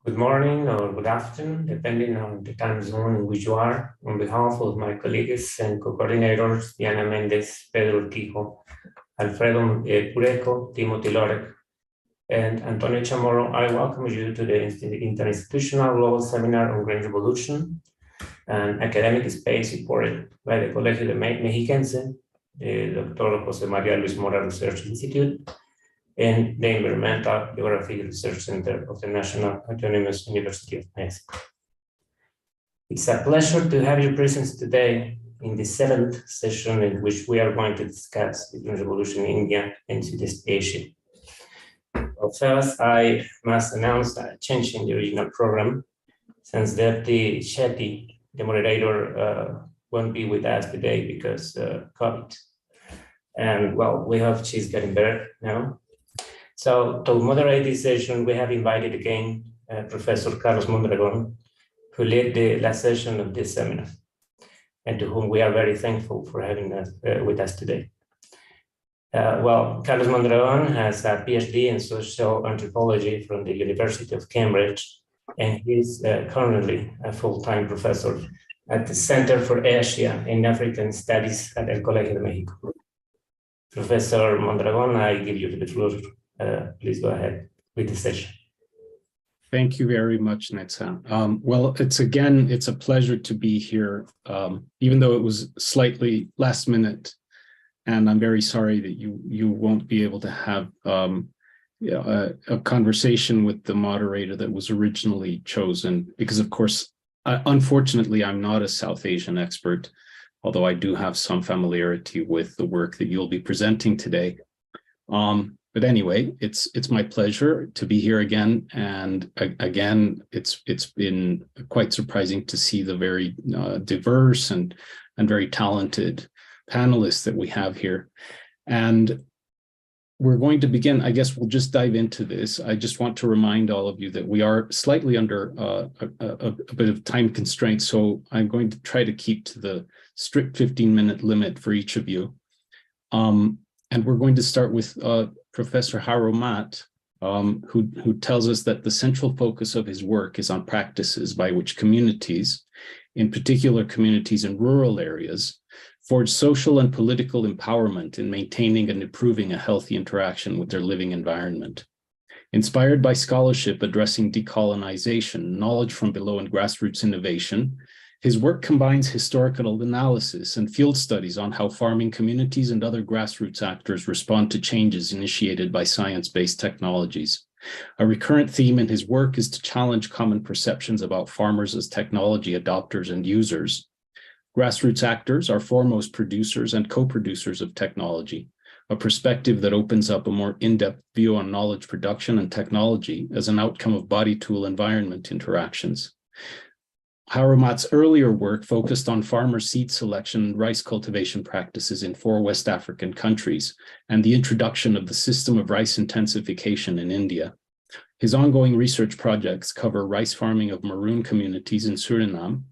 Good morning or good afternoon, depending on the time zone in which you are. On behalf of my colleagues and co-coordinators, Diana Mendez, Pedro Urquijo, Alfredo Pureco, Timothy Lorek, and Antonio Chamorro, I welcome you to the Interinstitutional Global Seminar on Grain Revolution, an academic space supported by the Colegio de México, the Dr. José María Luis Mora Research Institute, and the Environmental Geography Research Center of the National Autonomous University of Mexico. It's a pleasure to have your presence today in the 7th session in which we are going to discuss the Green Revolution in India and Southeast Asia. Well, first, I must announce a change in the original program, since Deputy Shetty, the moderator, won't be with us today because COVID. And well, we hope she's getting better now. So to moderate this session, we have invited again Professor Carlos Mondragón, who led the last session of this seminar, and to whom we are very thankful for having us with us today. Well, Carlos Mondragón has a PhD in social anthropology from the University of Cambridge, and he's currently a full-time professor at the Center for Asia and African Studies at el Colegio de México. Professor Mondragón, I give you the floor. Please go ahead with the session. Thank you very much, Netza. Well, it's a pleasure to be here, even though it was slightly last minute, and I'm very sorry that you won't be able to have a conversation with the moderator that was originally chosen, because of course, unfortunately, I'm not a South Asian expert, although I do have some familiarity with the work that you'll be presenting today. But anyway, it's my pleasure to be here again, and again, it's been quite surprising to see the very diverse and very talented panelists that we have here. And we're going to begin. I guess we'll just dive into this. I just want to remind all of you that we are slightly under a bit of time constraints, so I'm going to try to keep to the strict 15-minute limit for each of you. And we're going to start with Professor Haro Matt, who tells us that the central focus of his work is on practices by which communities, in particular communities in rural areas, forge social and political empowerment in maintaining and improving a healthy interaction with their living environment. Inspired by scholarship addressing decolonization, knowledge from below, and grassroots innovation, his work combines historical analysis and field studies on how farming communities and other grassroots actors respond to changes initiated by science-based technologies. A recurrent theme in his work is to challenge common perceptions about farmers as technology adopters and users. Grassroots actors are foremost producers and co-producers of technology, a perspective that opens up a more in-depth view on knowledge production and technology as an outcome of body-tool environment interactions. Haro Matt's earlier work focused on farmer seed selection and rice cultivation practices in 4 West African countries and the introduction of the system of rice intensification in India. His ongoing research projects cover rice farming of maroon communities in Suriname,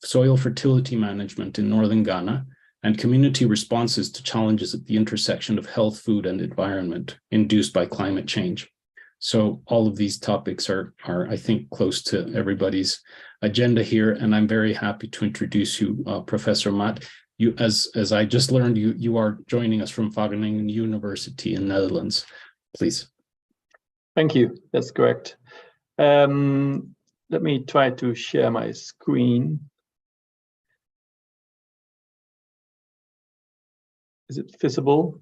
soil fertility management in northern Ghana, and community responses to challenges at the intersection of health, food, and environment induced by climate change. So all of these topics are I think, close to everybody's agenda here, and I'm very happy to introduce you, Professor Matt. You, as I just learned, you are joining us from Wageningen University in Netherlands. Please. Thank you. That's correct. Let me try to share my screen. Is it visible?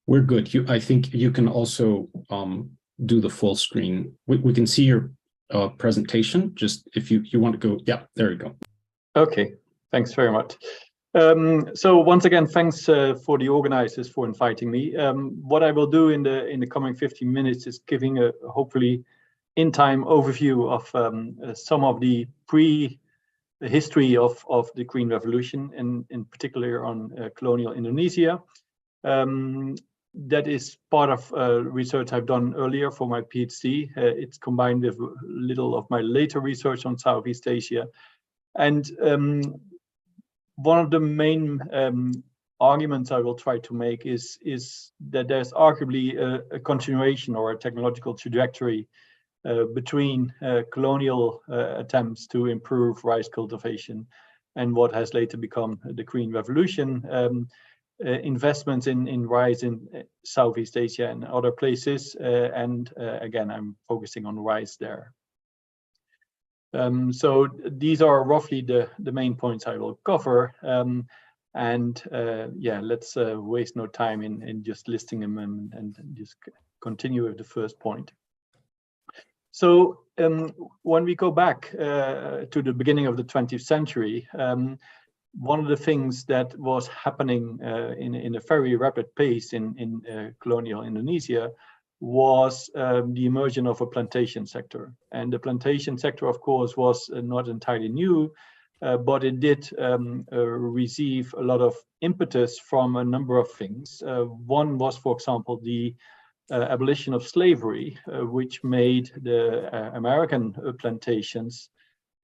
We're good. I think you can also do the full screen. We can see your presentation. Just if you want to go, yeah, there you go. Okay, thanks very much. So once again, thanks for the organizers for inviting me. What I will do in the coming 15 minutes is giving a hopefully in-time overview of some of the history of the Green Revolution, and in particular on colonial Indonesia. That is part of research I've done earlier for my PhD. It's combined with a little of my later research on Southeast Asia. And one of the main arguments I will try to make is that there's arguably a continuation or a technological trajectory between colonial attempts to improve rice cultivation and what has later become the Green Revolution, investments in rice in Southeast Asia and other places, and again, I'm focusing on rice there. So these are roughly the main points I will cover, yeah, let's waste no time in just listing them and just continue with the first point. So when we go back to the beginning of the 20th century, one of the things that was happening in a very rapid pace in colonial Indonesia was the emergence of a plantation sector. And the plantation sector, of course, was not entirely new, but it did receive a lot of impetus from a number of things. One was, for example, the abolition of slavery, which made the American plantations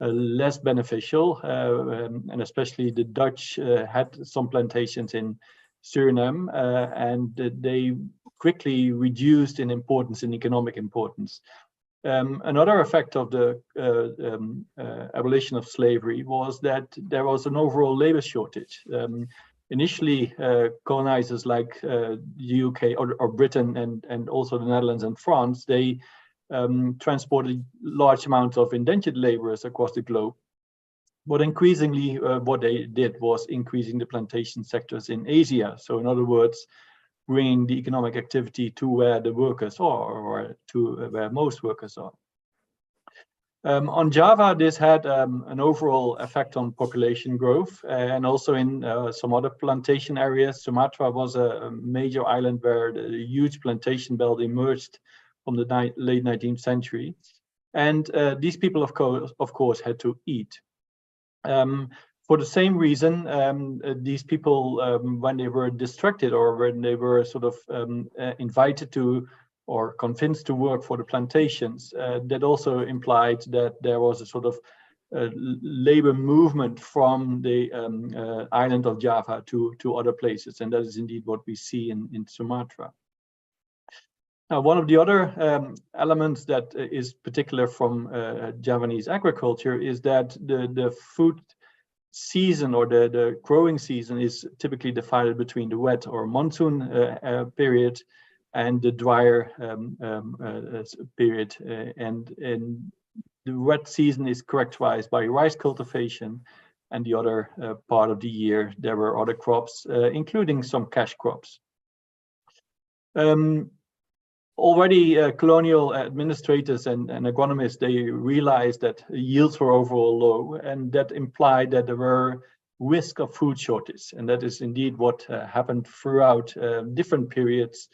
less beneficial, and especially the Dutch had some plantations in Suriname, and they quickly reduced in importance, in economic importance. Another effect of the abolition of slavery was that there was an overall labor shortage. Initially, colonizers like the UK or Britain and also the Netherlands and France, they transported large amounts of indentured laborers across the globe. But increasingly, what they did was increasing the plantation sectors in Asia. So in other words, bringing the economic activity to where the workers are, or to where most workers are. On Java, this had an overall effect on population growth, and also in some other plantation areas. Sumatra was a major island where the huge plantation belt emerged from the late 19th century. And these people, of course, had to eat. For the same reason, these people, when they were distracted or when they were sort of invited to or convinced to work for the plantations, that also implied that there was a sort of labor movement from the island of Java to other places. And that is indeed what we see in Sumatra. Now, one of the other elements that is particular from Javanese agriculture is that the food season or the growing season is typically divided between the wet or monsoon period and the drier period. And the wet season is characterized by rice cultivation, and the other part of the year there were other crops, including some cash crops. Already colonial administrators and agronomists, they realized that yields were overall low, and that implied that there were risk of food shortage. And that is indeed what happened throughout different periods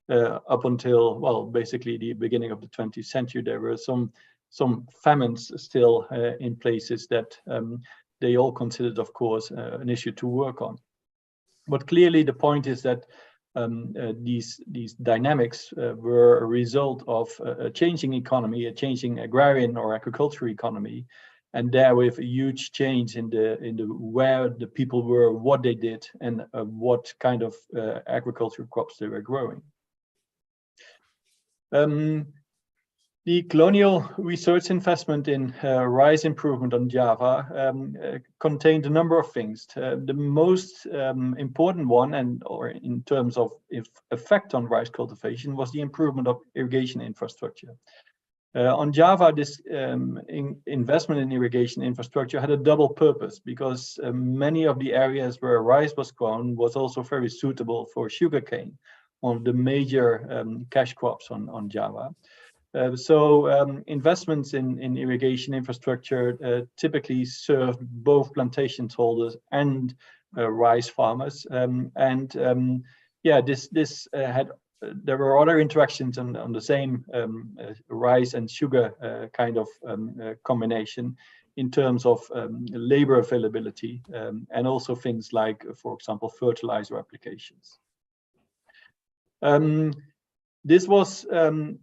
up until, well, basically the beginning of the 20th century. There were some famines still in places that they all considered, of course, an issue to work on. But clearly the point is that these dynamics were a result of a changing economy, a changing agrarian or agricultural economy, and there with a huge change in the where the people were, what they did, and what kind of agricultural crops they were growing. The colonial research investment in rice improvement on Java contained a number of things. The most important one, or in terms of effect on rice cultivation, was the improvement of irrigation infrastructure. On Java, this investment in irrigation infrastructure had a double purpose, because many of the areas where rice was grown was also very suitable for sugarcane, one of the major cash crops on Java. So investments in irrigation infrastructure typically served both plantation holders and rice farmers. Yeah, there were other interactions on the same rice and sugar kind of combination in terms of labor availability and also things like, for example, fertilizer applications. This was the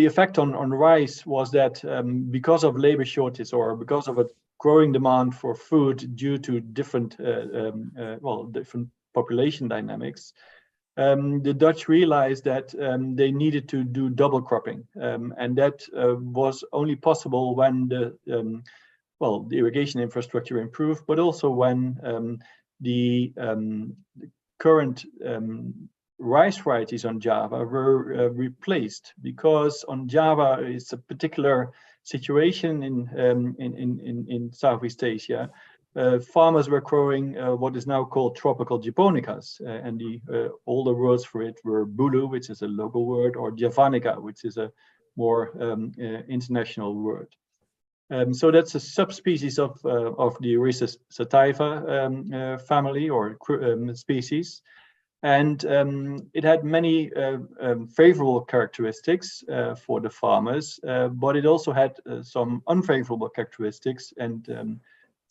effect on rice was that because of labor shortage or because of a growing demand for food due to different, different population dynamics, the Dutch realized that they needed to do double cropping, and that was only possible when the irrigation infrastructure improved, but also when the current rice varieties on Java were replaced, because on Java it's a particular situation in Southeast Asia. Farmers were growing what is now called tropical japonicas, and the older words for it were bulu, which is a local word, or javanica, which is a more international word. So that's a subspecies of the Rhesus sativa family or species, and it had many favorable characteristics for the farmers, but it also had some unfavorable characteristics, and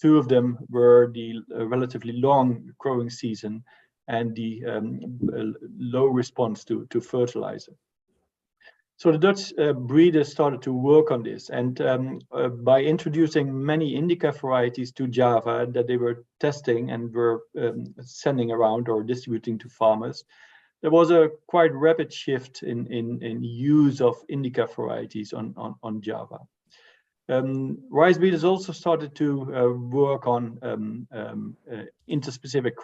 two of them were the relatively long growing season and the low response to fertilizer. So the Dutch breeders started to work on this, and by introducing many indica varieties to Java that they were testing and were sending around or distributing to farmers, there was a quite rapid shift in use of indica varieties on Java. Rice breeders also started to work on interspecific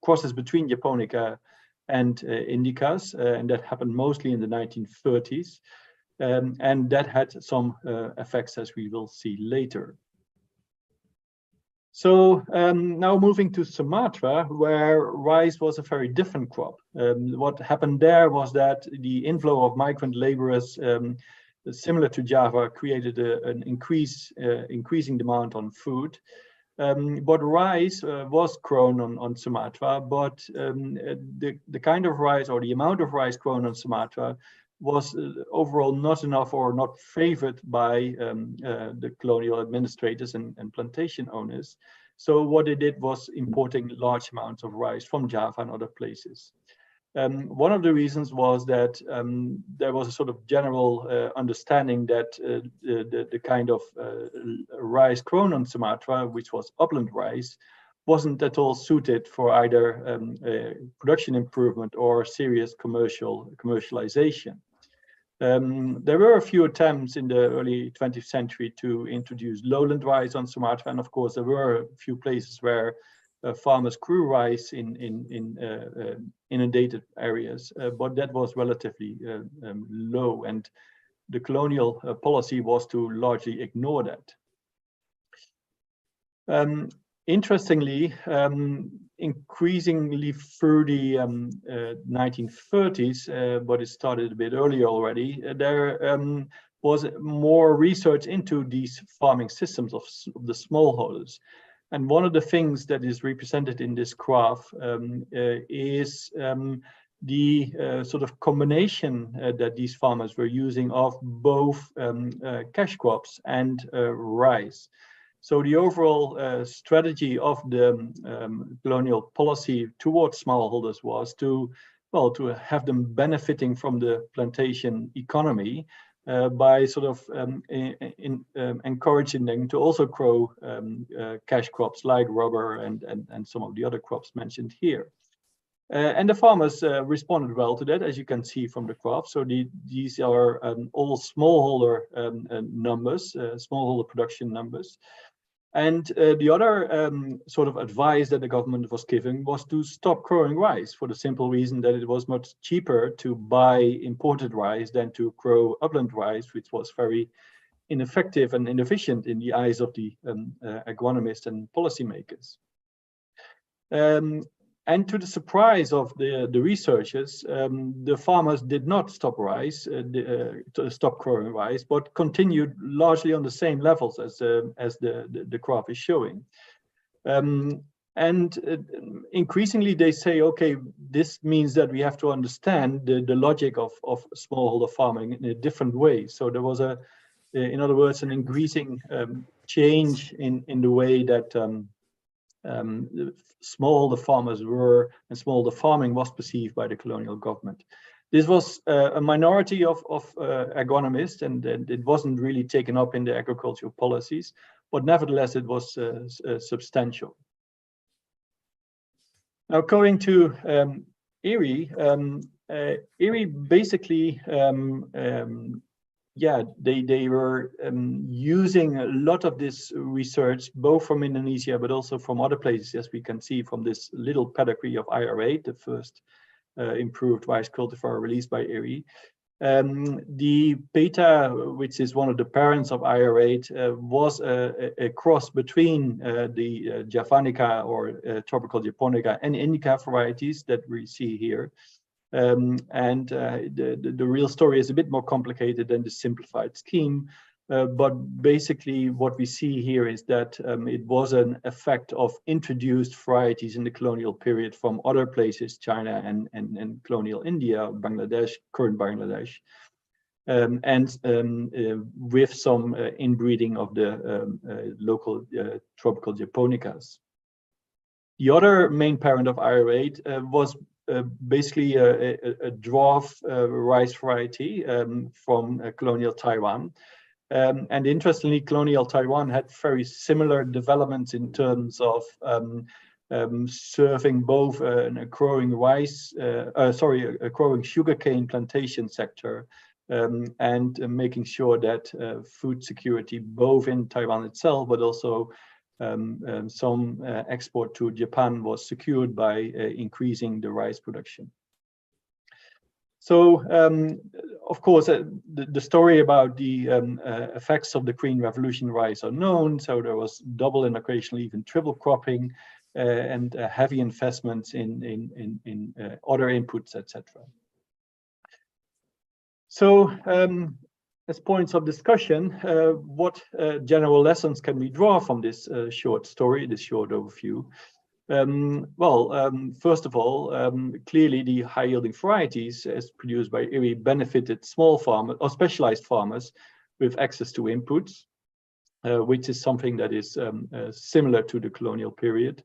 crosses between Japonica and indicas, and that happened mostly in the 1930s, and that had some effects, as we will see later. So now moving to Sumatra, where rice was a very different crop. What happened there was that the inflow of migrant laborers, similar to Java, created an increasing demand on food. But rice was grown on Sumatra, but the kind of rice or the amount of rice grown on Sumatra was overall not enough or not favored by the colonial administrators and plantation owners. So what they did was importing large amounts of rice from Java and other places. One of the reasons was that there was a sort of general understanding that the kind of rice grown on Sumatra, which was upland rice, wasn't at all suited for either production improvement or serious commercialization. There were a few attempts in the early 20th century to introduce lowland rice on Sumatra, and of course there were a few places where farmers grew rice in inundated areas, but that was relatively low, and the colonial policy was to largely ignore that. Interestingly, increasingly through the 1930s, but it started a bit earlier already, there was more research into these farming systems of the smallholders. And one of the things that is represented in this graph is the sort of combination that these farmers were using of both cash crops and rice. So the overall strategy of the colonial policy towards smallholders was to have them benefiting from the plantation economy by sort of encouraging them to also grow cash crops like rubber and some of the other crops mentioned here. And the farmers responded well to that, as you can see from the graph. So these are all smallholder numbers, smallholder production numbers. And the other sort of advice that the government was giving was to stop growing rice, for the simple reason that it was much cheaper to buy imported rice than to grow upland rice, which was very ineffective and inefficient in the eyes of the agronomists and policymakers. And to the surprise of the researchers, the farmers did not stop stop growing rice, but continued largely on the same levels as the graph is showing. And increasingly they say, okay, this means that we have to understand the logic of smallholder farming in a different way. So there was in other words, an increasing change in the way that smallholder farmers were and smallholder farming was perceived by the colonial government. This was a minority of agronomists, and it wasn't really taken up in the agricultural policies, but nevertheless, it was substantial. Now, going to Erie, Erie basically, they were using a lot of this research, both from Indonesia, but also from other places, as we can see from this little pedigree of IR8, the first improved rice cultivar released by Erie. The beta, which is one of the parents of IR8, was a cross between the Javanica or tropical Japonica and Indica varieties that we see here. The real story is a bit more complicated than the simplified scheme. But basically what we see here is that it was an effect of introduced varieties in the colonial period from other places, China and colonial India, Bangladesh, current Bangladesh, with some inbreeding of the local tropical Japonicas. The other main parent of IR8 was basically a dwarf rice variety from colonial Taiwan. And interestingly, colonial Taiwan had very similar developments in terms of serving both a growing a growing sugarcane plantation sector and making sure that food security, both in Taiwan itself, but also some export to Japan, was secured by increasing the rice production. So, of course, the story about the effects of the Green Revolution rice are known. So there was double and occasionally even triple cropping and heavy investments in other inputs, etc. So, as points of discussion, what general lessons can we draw from this short story, this short overview? First of all, clearly the high-yielding varieties as produced by Erie benefited small farmers or specialized farmers with access to inputs, which is something that is similar to the colonial period.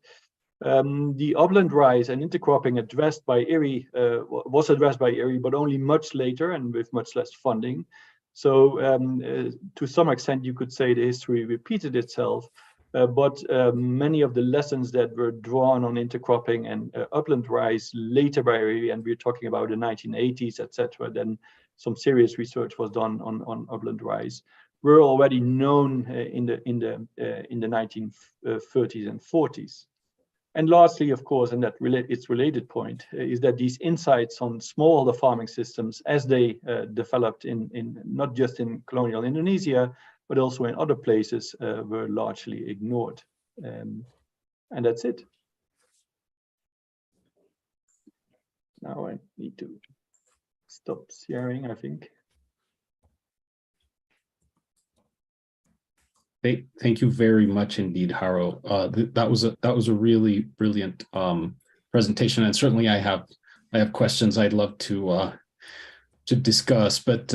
The upland rice and intercropping addressed by Erie was addressed by Erie, but only much later and with much less funding. So to some extent, you could say the history repeated itself. But many of the lessons that were drawn on intercropping and upland rice later by Erie, and we're talking about the 1980s, etc., then some serious research was done on upland rice, were already known in the 1930s and 40s. And lastly, of course, and that its related point is that these insights on smallholder farming systems, as they developed in not just in colonial Indonesia, but also in other places, were largely ignored. And that's it. Now I need to stop sharing, I think. Thank you very much indeed, Haro. That was a really brilliant presentation, and certainly I have questions I'd love to discuss. But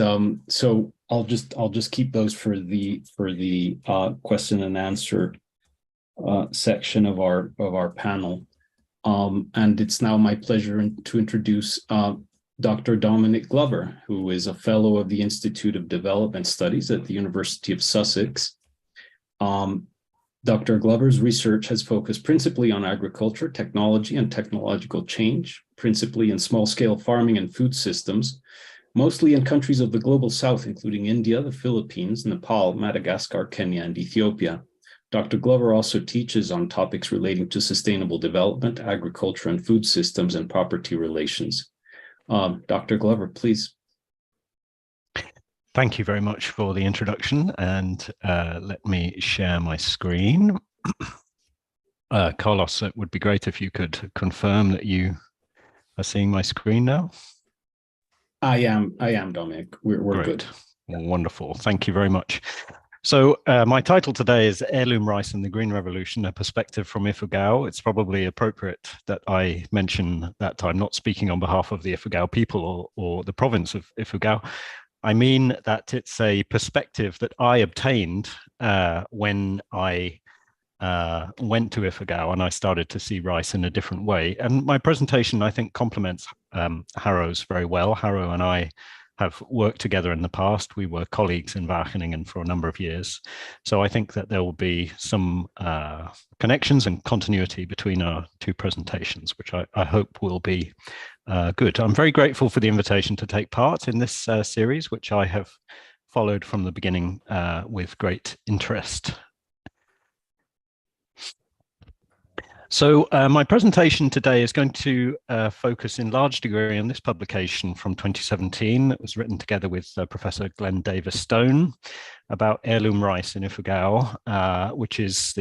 so I'll just keep those for the question and answer section of our panel. And it's now my pleasure to introduce Dr. Dominic Glover, who is a fellow of the Institute of Development Studies at the University of Sussex. Dr. Glover's research has focused principally on agriculture, technology, and technological change, principally in small-scale farming and food systems, mostly in countries of the global south, including India, the Philippines, Nepal, Madagascar, Kenya, and Ethiopia. Dr. Glover also teaches on topics relating to sustainable development, agriculture, and food systems, and property relations. Dr. Glover, please. Thank you very much for the introduction, and let me share my screen. Carlos, it would be great if you could confirm that you are seeing my screen now. I am, Dominic. We're good. Wonderful. Thank you very much. So my title today is Heirloom Rice and the Green Revolution, a perspective from Ifugao. It's probably appropriate that I mention that I'm not speaking on behalf of the Ifugao people or the province of Ifugao. I mean that it's a perspective that I obtained when I went to Ifugao and I started to see rice in a different way. And my presentation, I think, complements Harro's very well. Harro and I have worked together in the past. We were colleagues in Wageningen for a number of years. So I think that there will be some connections and continuity between our two presentations, which I hope will be good. I'm very grateful for the invitation to take part in this series, which I have followed from the beginning with great interest. So my presentation today is going to focus in large degree on this publication from 2017 that was written together with Professor Glenn Davis-Stone about heirloom rice in Ifugao, which is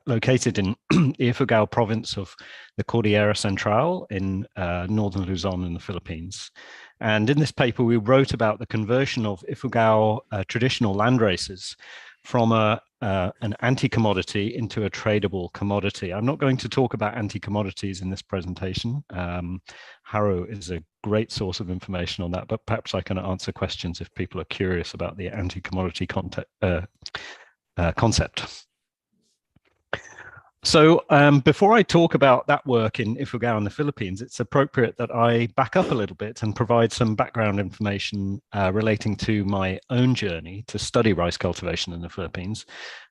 located in Ifugao province of the Cordillera Central in northern Luzon in the Philippines. And in this paper, we wrote about the conversion of Ifugao traditional land races from an anti-commodity into a tradable commodity. I'm not going to talk about anti-commodities in this presentation. Harro is a great source of information on that, but perhaps I can answer questions if people are curious about the anti-commodity concept. So before I talk about that work in Ifugao in the Philippines, it's appropriate that I back up a little bit and provide some background information relating to my own journey to study rice cultivation in the Philippines.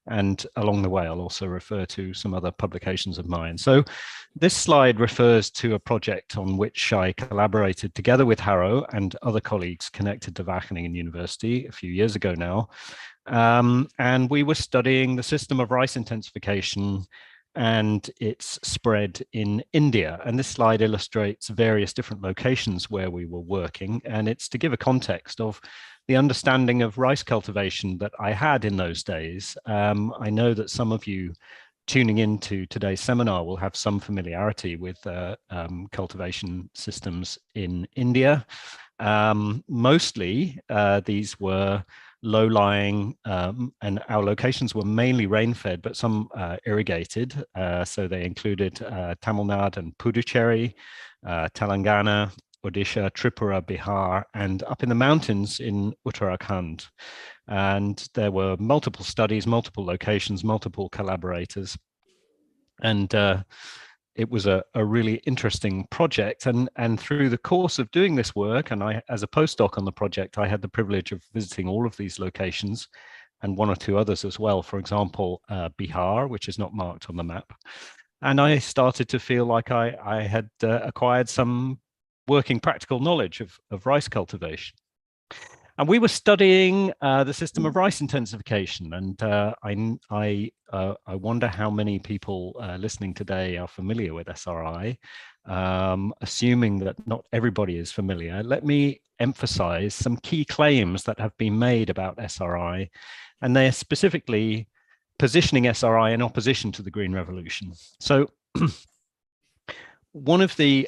And along the way, I'll also refer to some other publications of mine. So this slide refers to a project on which I collaborated together with Harro and other colleagues connected to Wageningen University a few years ago now. And we were studying the system of rice intensification and its spread in India. And this slide illustrates various different locations where we were working. And it's to give a context of the understanding of rice cultivation that I had in those days. I know that some of you tuning into today's seminar will have some familiarity with cultivation systems in India. Mostly, these were low-lying, and our locations were mainly rain-fed, but some irrigated. So they included Tamil Nadu and Puducherry, Telangana, Odisha, Tripura, Bihar, and up in the mountains in Uttarakhand. And there were multiple studies, multiple locations, multiple collaborators. And it was a really interesting project. And through the course of doing this work, and I, as a postdoc on the project, I had the privilege of visiting all of these locations and one or two others as well. For example, Bihar, which is not marked on the map. And I started to feel like I had acquired some working practical knowledge of rice cultivation. And we were studying the system of rice intensification. And I wonder how many people listening today are familiar with SRI. Assuming that not everybody is familiar, let me emphasize some key claims that have been made about SRI. And they're specifically positioning SRI in opposition to the Green Revolution. So one of the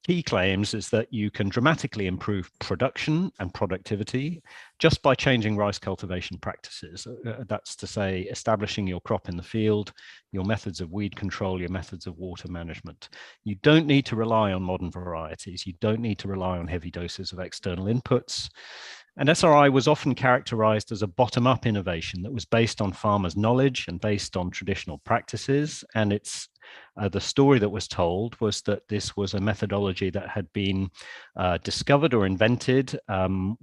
key claims is that you can dramatically improve production and productivity just by changing rice cultivation practices. That's to say, establishing your crop in the field, your methods of weed control, your methods of water management. You don't need to rely on modern varieties. You don't need to rely on heavy doses of external inputs. And SRI was often characterized as a bottom-up innovation that was based on farmers' knowledge and based on traditional practices. And it's the story that was told was that this was a methodology that had been discovered or invented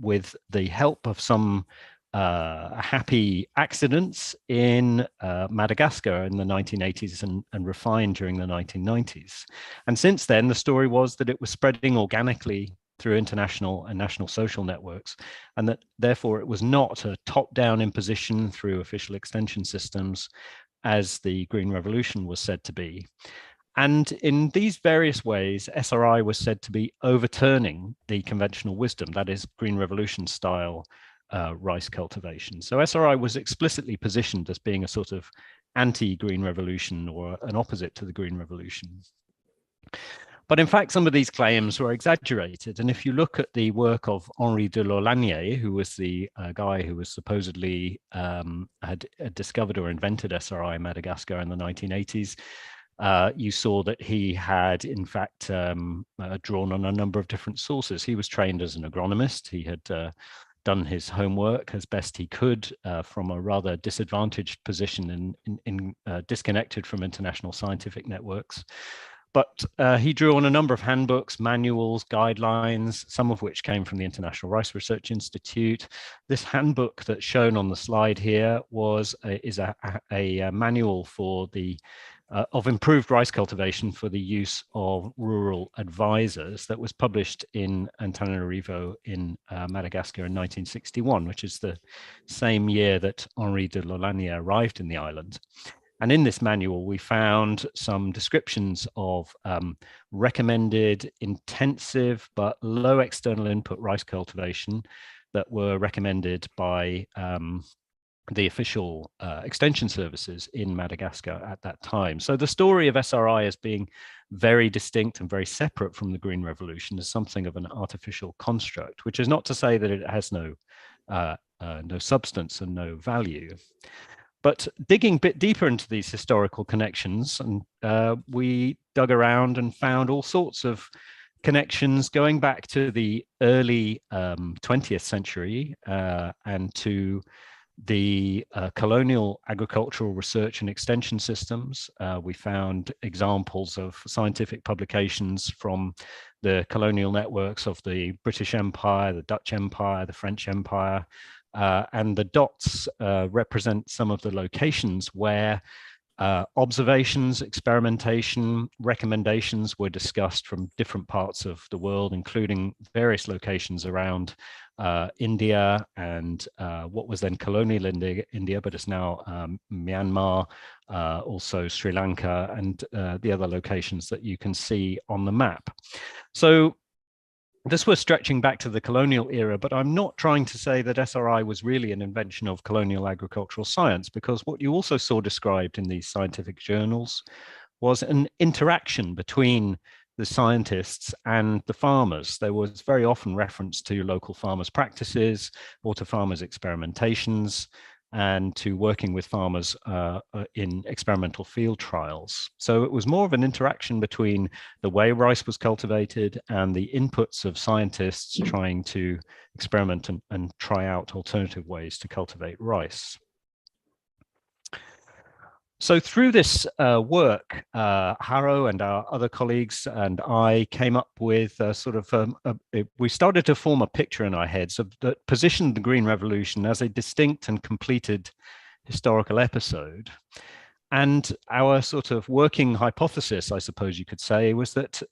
with the help of some happy accidents in Madagascar in the 1980s and refined during the 1990s. And since then, the story was that it was spreading organically through international and national social networks, and that therefore it was not a top-down imposition through official extension systems as the Green Revolution was said to be. And in these various ways, SRI was said to be overturning the conventional wisdom, that is Green Revolution style rice cultivation. So SRI was explicitly positioned as being a sort of anti-Green Revolution or an opposite to the Green Revolution. But in fact, some of these claims were exaggerated. And if you look at the work of Henri de Laulagnier, who was the guy who was supposedly had discovered or invented SRI in Madagascar in the 1980s, you saw that he had, in fact, drawn on a number of different sources. He was trained as an agronomist. He had done his homework as best he could from a rather disadvantaged position disconnected from international scientific networks. But he drew on a number of handbooks, manuals, guidelines, some of which came from the International Rice Research Institute. This handbook that's shown on the slide here is a manual for the of improved rice cultivation for the use of rural advisors that was published in Antananarivo in Madagascar in 1961, which is the same year that Henri de Laulanière arrived in the island. And in this manual, we found some descriptions of recommended intensive but low external input rice cultivation that were recommended by the official extension services in Madagascar at that time. So the story of SRI as being very distinct and very separate from the Green Revolution is something of an artificial construct, which is not to say that it has no substance and no value. But digging a bit deeper into these historical connections, and we dug around and found all sorts of connections going back to the early 20th century and to the colonial agricultural research and extension systems. We found examples of scientific publications from the colonial networks of the British Empire, the Dutch Empire, the French Empire, and the dots represent some of the locations where observations, experimentation, recommendations were discussed from different parts of the world, including various locations around India and what was then colonial India, but is now Myanmar, also Sri Lanka, and the other locations that you can see on the map. So this was stretching back to the colonial era, but I'm not trying to say that SRI was really an invention of colonial agricultural science, because what you also saw described in these scientific journals was an interaction between the scientists and the farmers. There was very often reference to local farmers' practices or to farmers' experimentations, and to working with farmers in experimental field trials. So it was more of an interaction between the way rice was cultivated and the inputs of scientists trying to experiment and try out alternative ways to cultivate rice. So through this work, Haro and our other colleagues and I came up with we started to form a picture in our heads that positioned the Green Revolution as a distinct and completed historical episode. And our sort of working hypothesis, I suppose you could say, was that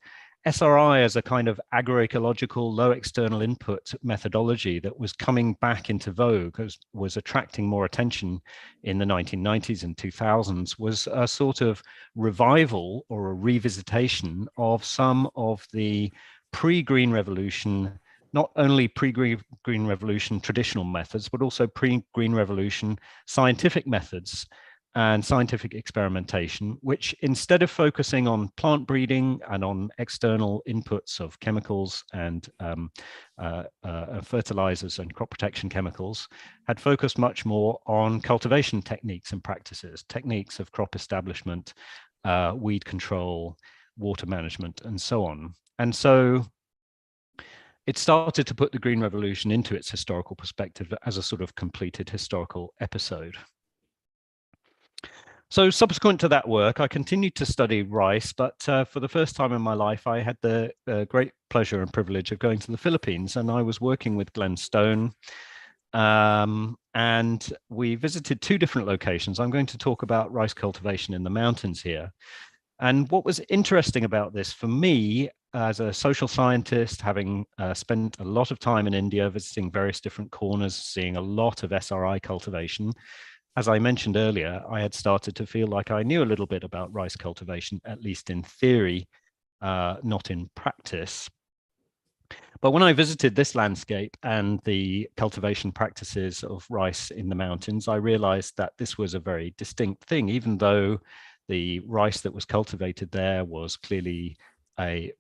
SRI as a kind of agroecological low external input methodology that was coming back into vogue, was attracting more attention in the 1990s and 2000s, was a sort of revival or a revisitation of some of the pre-Green Revolution, not only pre-Green Revolution traditional methods, but also pre-Green Revolution scientific methods and scientific experimentation, which instead of focusing on plant breeding and on external inputs of chemicals and fertilizers and crop protection chemicals, had focused much more on cultivation techniques and practices, techniques of crop establishment, weed control, water management, and so on. And so it started to put the Green Revolution into its historical perspective as a sort of completed historical episode. So subsequent to that work, I continued to study rice, but for the first time in my life, I had the great pleasure and privilege of going to the Philippines, and I was working with Glenn Stone, and we visited two different locations. I'm going to talk about rice cultivation in the mountains here. And what was interesting about this for me, as a social scientist, having spent a lot of time in India, visiting various different corners, seeing a lot of SRI cultivation, as I mentioned earlier, I had started to feel like I knew a little bit about rice cultivation, at least in theory, not in practice. But when I visited this landscape and the cultivation practices of rice in the mountains, I realized that this was a very distinct thing, even though the rice that was cultivated there was clearly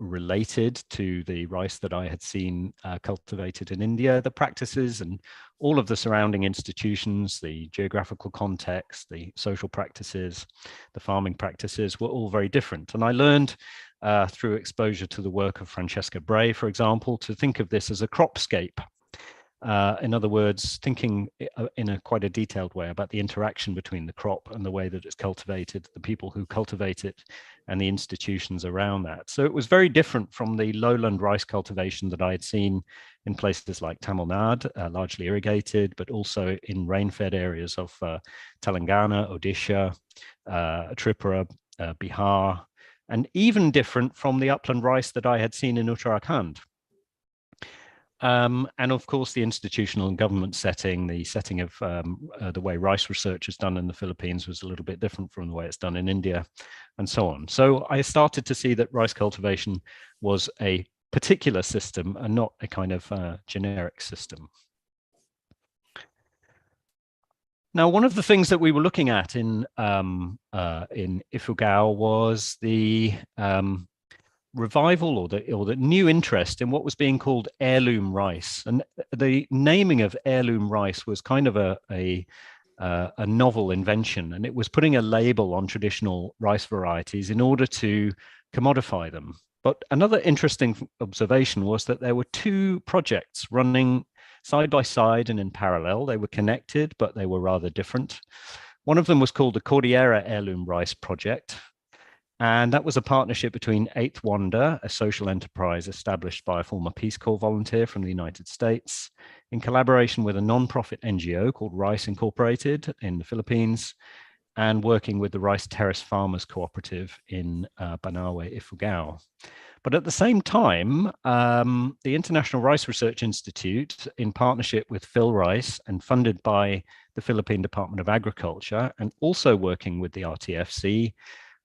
related to the rice that I had seen cultivated in India. The practices and all of the surrounding institutions, the geographical context, the social practices, the farming practices were all very different. And I learned through exposure to the work of Francesca Bray, for example, to think of this as a cropscape. In other words, thinking in a quite a detailed way about the interaction between the crop and the way that it's cultivated, the people who cultivate it, and the institutions around that. So it was very different from the lowland rice cultivation that I had seen in places like Tamil Nadu, largely irrigated, but also in rain-fed areas of Telangana, Odisha, Tripura, Bihar, and even different from the upland rice that I had seen in Uttarakhand. And of course, the institutional and government setting, the setting of the way rice research is done in the Philippines was a little bit different from the way it's done in India, and so on. So I started to see that rice cultivation was a particular system and not a kind of generic system. Now, one of the things that we were looking at in Ifugao was the revival or the new interest in what was being called heirloom rice. And the naming of heirloom rice was kind of a novel invention, and it was putting a label on traditional rice varieties in order to commodify them. But another interesting observation was that there were two projects running side by side and in parallel. They were connected, but they were rather different. One of them was called the Cordillera Heirloom Rice Project, and that was a partnership between Eighth Wonder, a social enterprise established by a former Peace Corps volunteer from the United States, in collaboration with a non-profit NGO called Rice Incorporated in the Philippines, and working with the Rice Terrace Farmers Cooperative in Banawe, Ifugao. But at the same time, the International Rice Research Institute, in partnership with Phil Rice and funded by the Philippine Department of Agriculture, and also working with the RTFC,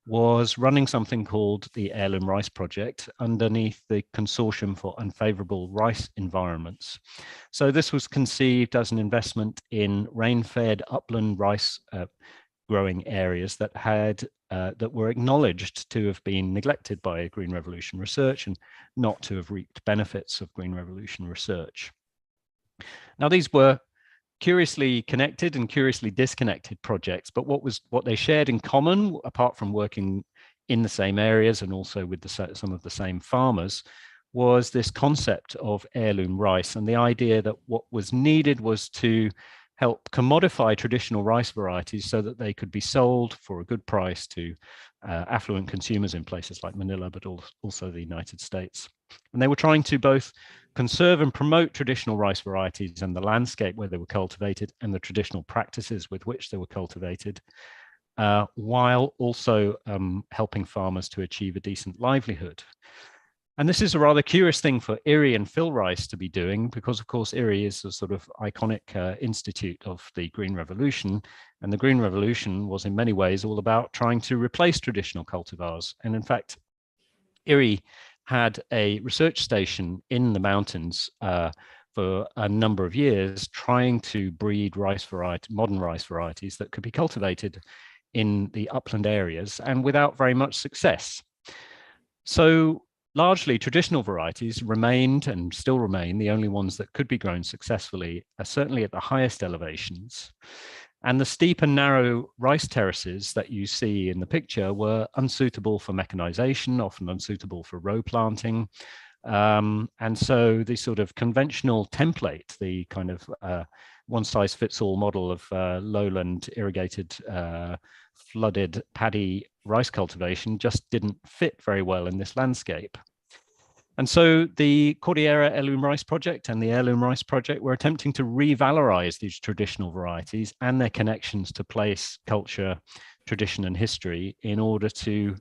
was running something called the Heirloom Rice Project underneath the Consortium for Unfavorable Rice Environments. So this was conceived as an investment in rain-fed upland rice growing areas that that were acknowledged to have been neglected by Green Revolution research and not to have reaped benefits of Green Revolution research. Now, these were curiously connected and curiously disconnected projects, but what they shared in common, apart from working in the same areas and also with some of the same farmers, was this concept of heirloom rice and the idea that what was needed was to help commodify traditional rice varieties so that they could be sold for a good price to affluent consumers in places like Manila, but also the United States. And they were trying to both conserve and promote traditional rice varieties and the landscape where they were cultivated and the traditional practices with which they were cultivated, while also helping farmers to achieve a decent livelihood. And this is a rather curious thing for Erie and Phil Rice to be doing, because of course Erie is a sort of iconic institute of the Green Revolution, and the Green Revolution was in many ways all about trying to replace traditional cultivars. And in fact, Erie had a research station in the mountains for a number of years, trying to breed modern rice varieties that could be cultivated in the upland areas, and without very much success. So largely traditional varieties remained and still remain the only ones that could be grown successfully, certainly at the highest elevations. And the steep and narrow rice terraces that you see in the picture were unsuitable for mechanization, often unsuitable for row planting. And so the sort of conventional template, the kind of one-size-fits-all model of lowland irrigated flooded paddy rice cultivation just didn't fit very well in this landscape. And so the Cordillera Heirloom Rice Project and the Heirloom Rice Project were attempting to revalorize these traditional varieties and their connections to place, culture, tradition, and history in order to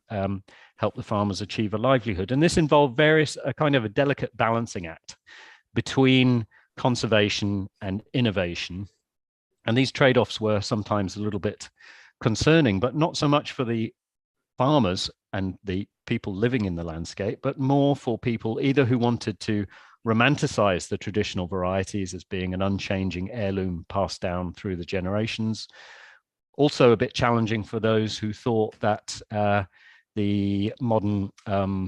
help the farmers achieve a livelihood. And this involved a kind of a delicate balancing act between conservation and innovation. And these trade-offs were sometimes a little bit concerning, but not so much for the farmers and the people living in the landscape, but more for people either who wanted to romanticize the traditional varieties as being an unchanging heirloom passed down through the generations. Also a bit challenging for those who thought that the modern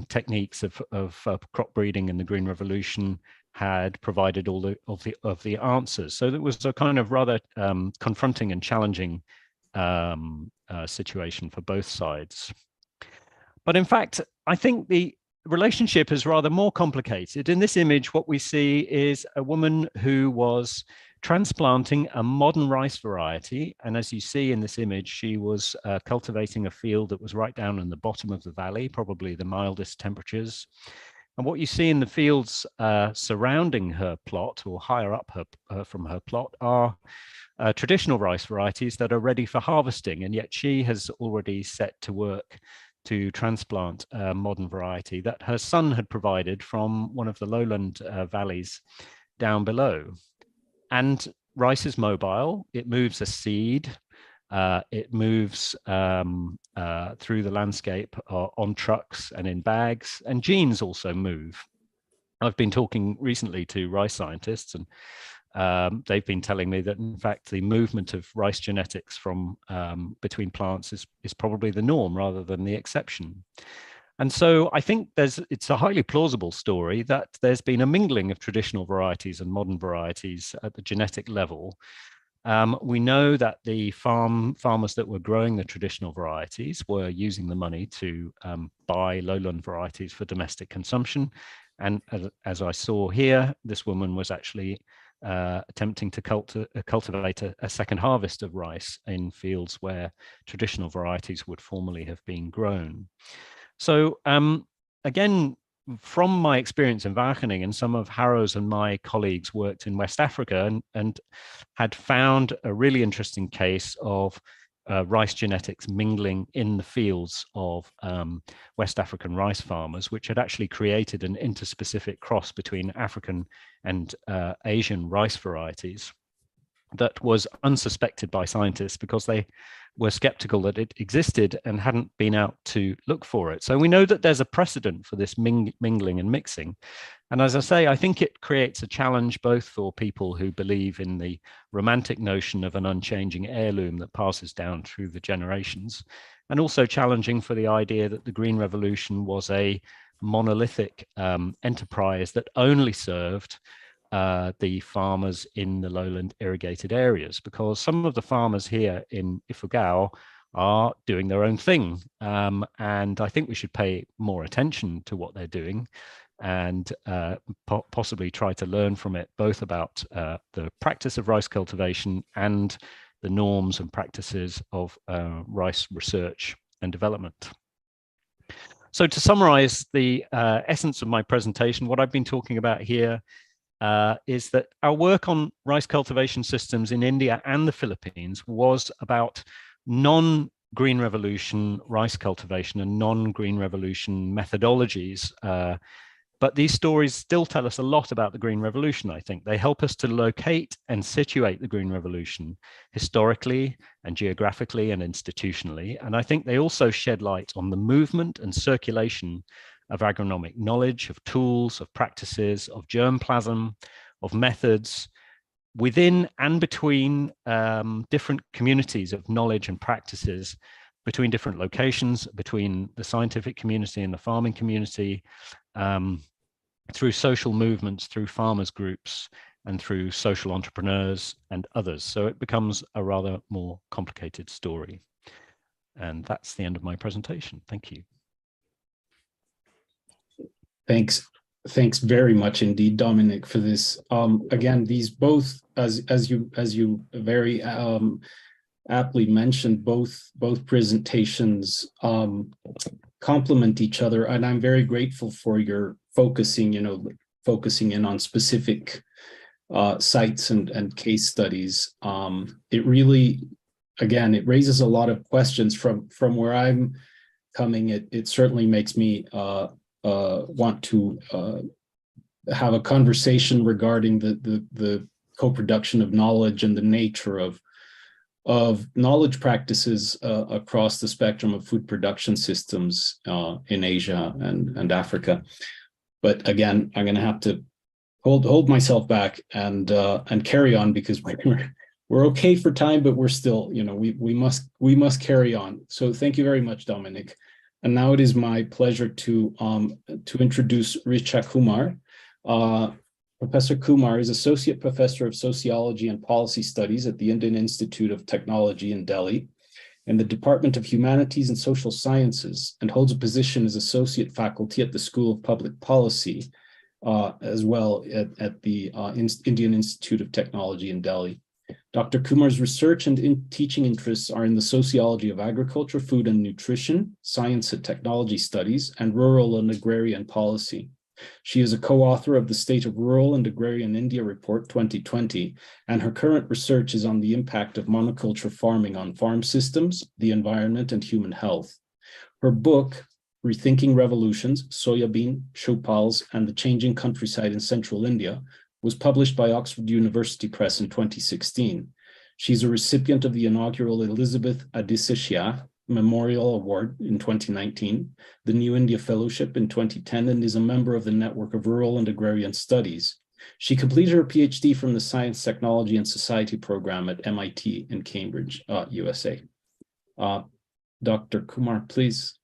techniques of crop breeding in the Green Revolution had provided all of the answers. So it was a kind of rather confronting and challenging situation for both sides. But in fact, I think the relationship is rather more complicated. In this image, what we see is a woman who was transplanting a modern rice variety. And as you see in this image, she was cultivating a field that was right down in the bottom of the valley, probably the mildest temperatures. And what you see in the fields surrounding her plot, or higher up from her plot, are traditional rice varieties that are ready for harvesting. And yet she has already set to work to transplant a modern variety that her son had provided from one of the lowland valleys down below. And rice is mobile. It moves a seed. It moves through the landscape on trucks and in bags, and genes also move. I've been talking recently to rice scientists, and they've been telling me that, in fact, the movement of rice genetics from between plants is probably the norm rather than the exception. And so I think it's a highly plausible story that there's been a mingling of traditional varieties and modern varieties at the genetic level. We know that the farmers that were growing the traditional varieties were using the money to buy lowland varieties for domestic consumption. And as I saw here, this woman was actually attempting to cultivate a second harvest of rice in fields where traditional varieties would formerly have been grown. So again, from my experience in Wageningen, some of Harrow's and my colleagues worked in West Africa and had found a really interesting case of rice genetics mingling in the fields of West African rice farmers, which had actually created an interspecific cross between African and Asian rice varieties that was unsuspected by scientists because they were skeptical that it existed and hadn't been out to look for it. So we know that there's a precedent for this mingling and mixing. And as I say, I think it creates a challenge both for people who believe in the romantic notion of an unchanging heirloom that passes down through the generations, and also challenging for the idea that the Green Revolution was a monolithic enterprise that only served the farmers in the lowland irrigated areas, because some of the farmers here in Ifugao are doing their own thing. And I think we should pay more attention to what they're doing and possibly try to learn from it, both about the practice of rice cultivation and the norms and practices of rice research and development. So to summarize the essence of my presentation, what I've been talking about here is that our work on rice cultivation systems in India and the Philippines was about non-Green Revolution rice cultivation and non-Green Revolution methodologies. But these stories still tell us a lot about the Green Revolution, I think. They help us to locate and situate the Green Revolution historically and geographically and institutionally. And I think they also shed light on the movement and circulation of agronomic knowledge, of tools, of practices, of germplasm, of methods within and between different communities of knowledge and practices, between different locations, between the scientific community and the farming community, through social movements, through farmers groups, and through social entrepreneurs and others. So it becomes a rather more complicated story. And that's the end of my presentation. Thank you. Thanks very much indeed, Dominic, for this. Again, these both, as you very aptly mentioned, both presentations complement each other, and I'm very grateful for your focusing in on specific sites and case studies. It really, again, it raises a lot of questions from where I'm coming. It certainly makes me want to have a conversation regarding the co-production of knowledge and the nature of knowledge practices across the spectrum of food production systems in Asia and Africa. But again, I'm going to have to hold myself back and carry on, because we're okay for time, but we're still, we must carry on. So thank you very much, Dominic. And now it is my pleasure to introduce Richa Kumar. Professor Kumar is Associate Professor of Sociology and Policy Studies at the Indian Institute of Technology in Delhi. in the Department of Humanities and Social Sciences, and holds a position as associate faculty at the School of Public Policy, as well at the Indian Institute of Technology in Delhi. Dr. Kumar's research and teaching interests are in the sociology of agriculture, food and nutrition, science and technology studies, and rural and agrarian policy. She is a co-author of the State of Rural and Agrarian India Report 2020, and her current research is on the impact of monoculture farming on farm systems, the environment, and human health. Her book, Rethinking Revolutions, Soya Bean, Chopals, and the Changing Countryside in Central India, was published by Oxford University Press in 2016. She's a recipient of the inaugural Elizabeth Adisesha Memorial Award in 2019, the New India Fellowship in 2010, and is a member of the Network of Rural and Agrarian Studies. She completed her PhD from the Science, Technology, and Society program at MIT in Cambridge, USA. Dr. Kumar, please.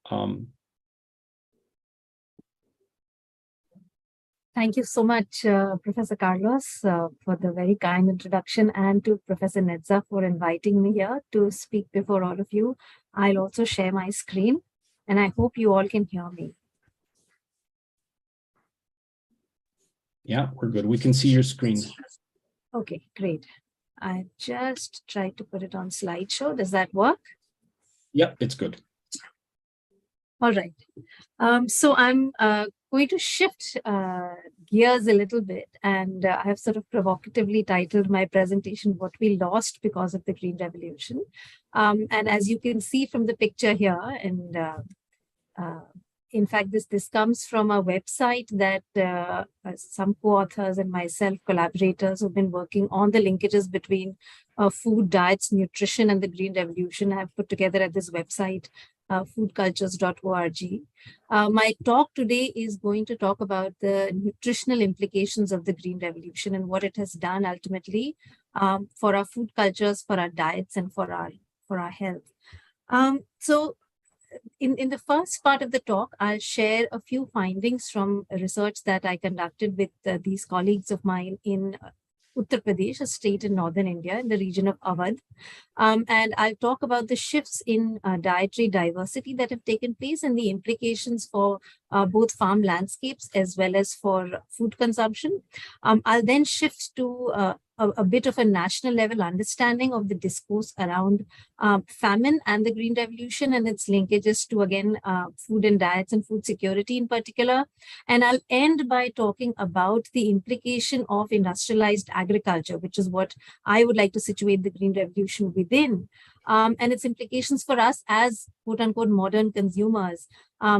Thank you so much, Professor Carlos, for the very kind introduction, and to Professor Nedza for inviting me here to speak before all of you. I'll also share my screen, and I hope you all can hear me. Yeah, we're good. We can see your screen. Okay, great. I just tried to put it on slideshow. Does that work? Yep, it's good. All right. So I'm going to shift gears a little bit, and I have sort of provocatively titled my presentation, What We Lost Because of the Green Revolution. And as you can see from the picture here, and in fact, this comes from a website that some co-authors and myself, collaborators who've been working on the linkages between food, diets, nutrition, and the Green Revolution have put together at this website, foodcultures.org. My talk today is going to talk about the nutritional implications of the Green Revolution and what it has done ultimately for our food cultures, for our diets, and for our health. So in the first part of the talk, I'll share a few findings from research that I conducted with these colleagues of mine in Uttar Pradesh, a state in northern India, in the region of Awadh. And I'll talk about the shifts in dietary diversity that have taken place and the implications for both farm landscapes as well as for food consumption. I'll then shift to a bit of a national level understanding of the discourse around famine and the Green Revolution and its linkages to, again, food and diets and food security in particular. And I'll end by talking about the implication of industrialized agriculture, which is what I would like to situate the Green Revolution within, and its implications for us as quote unquote modern consumers.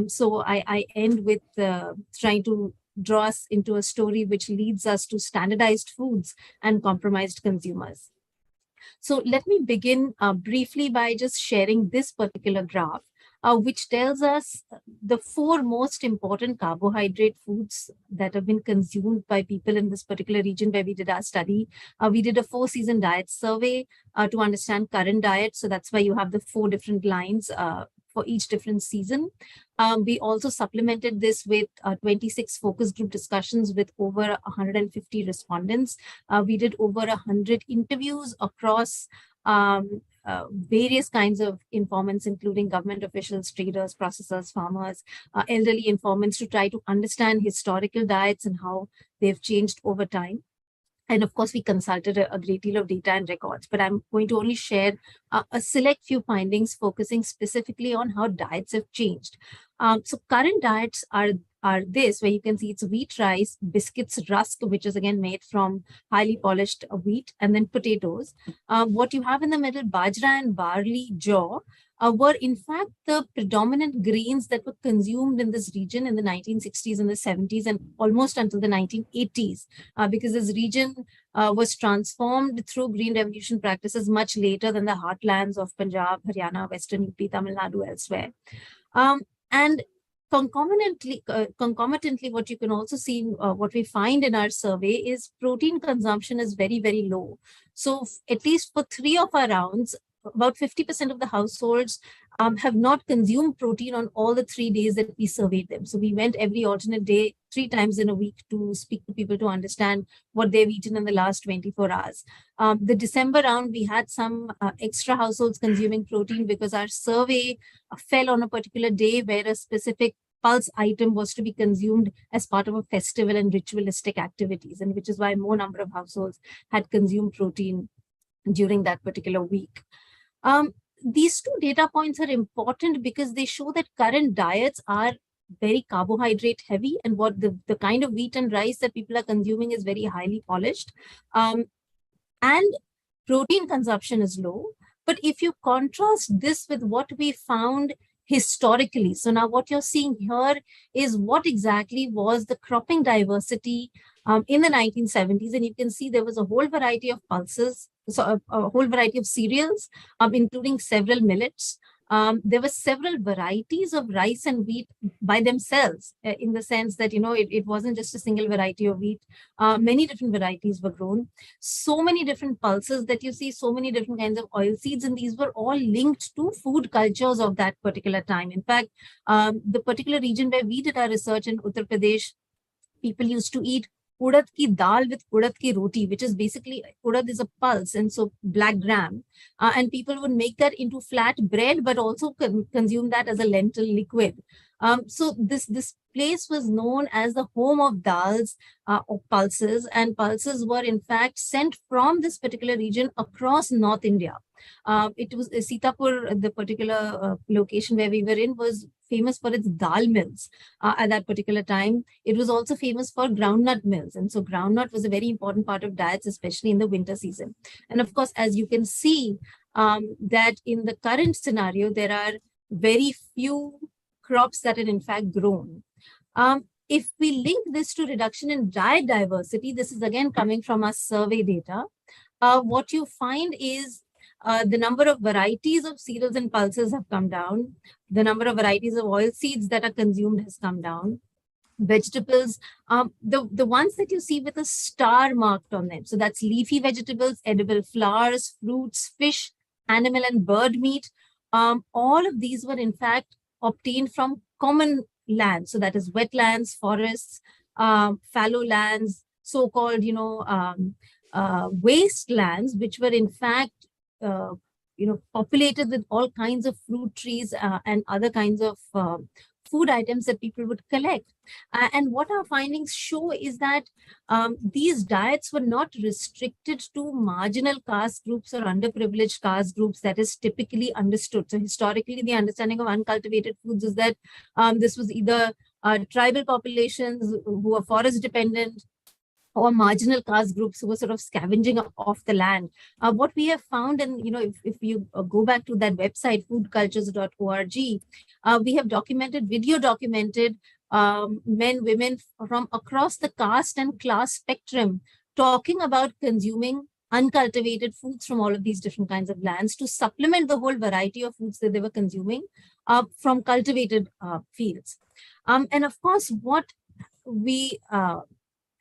So I end with trying to draw us into a story which leads us to standardized foods and compromised consumers. So let me begin briefly by just sharing this particular graph, which tells us the 4 most important carbohydrate foods that have been consumed by people in this particular region where we did our study. We did a 4-season diet survey to understand current diet. So that's why you have the 4 different lines for each different season. We also supplemented this with 26 focus group discussions with over 150 respondents. We did over 100 interviews across various kinds of informants, including government officials, traders, processors, farmers, elderly informants, to try to understand historical diets and how they've changed over time. And of course, we consulted a great deal of data and records, but I'm going to only share a select few findings focusing specifically on how diets have changed. So current diets are this, where you can see it's wheat, rice, biscuits, rusk, which is again made from highly polished wheat, and then potatoes. What you have in the middle, bajra and barley, jaw, were in fact the predominant grains that were consumed in this region in the 1960s and the 70s and almost until the 1980s, because this region was transformed through Green Revolution practices much later than the heartlands of Punjab, Haryana, Western UP, Tamil Nadu, elsewhere. And concomitantly, what you can also see, what we find in our survey is protein consumption is very, very low. So at least for 3 of our rounds, about 50% of the households have not consumed protein on all the 3 days that we surveyed them. So we went every alternate day, 3 times in a week, to speak to people to understand what they've eaten in the last 24 hours. The December round, we had some extra households consuming protein because our survey fell on a particular day where a specific pulse item was to be consumed as part of a festival and ritualistic activities, and which is why more number of households had consumed protein during that particular week. These 2 data points are important because they show that current diets are very carbohydrate heavy, and what the kind of wheat and rice that people are consuming is very highly polished. And protein consumption is low. But if you contrast this with what we found historically, so now what you're seeing here is what exactly was the cropping diversity in the 1970s, and you can see there was a whole variety of pulses, so a whole variety of cereals, including several millets. There were several varieties of rice and wheat by themselves, in the sense that, it wasn't just a single variety of wheat. Many different varieties were grown. So many different pulses that you see, so many different kinds of oil seeds, and these were all linked to food cultures of that particular time. In fact, the particular region where we did our research in Uttar Pradesh, people used to eat urad ki dal with urad ki roti, which is basically, urad is a pulse, and so black gram. And people would make that into flat bread, but also consume that as a lentil liquid. So this place was known as the home of dals, or pulses, and pulses were in fact sent from this particular region across North India. It was Sitapur, the particular location where we were in, was famous for its dal mills at that particular time. It was also famous for groundnut mills. And so groundnut was a very important part of diets, especially in the winter season. And of course, as you can see, that in the current scenario, there are very few crops that are in fact grown. If we link this to reduction in diet diversity, this is again coming from our survey data, what you find is the number of varieties of cereals and pulses have come down. The number of varieties of oil seeds that are consumed has come down. Vegetables, the ones that you see with a star marked on them, so that's leafy vegetables, edible flowers, fruits, fish, animal and bird meat, all of these were in fact obtained from common lands. So that is wetlands, forests, fallow lands, so-called, wastelands, which were in fact populated with all kinds of fruit trees and other kinds of food items that people would collect. And what our findings show is that these diets were not restricted to marginal caste groups or underprivileged caste groups that is typically understood. So historically, the understanding of uncultivated foods is that this was either tribal populations who were forest dependent, or marginal caste groups who were sort of scavenging off the land. What we have found, and if you go back to that website, foodcultures.org, we have video documented men, women from across the caste and class spectrum talking about consuming uncultivated foods from all of these different kinds of lands to supplement the whole variety of foods that they were consuming from cultivated fields. And of course, what we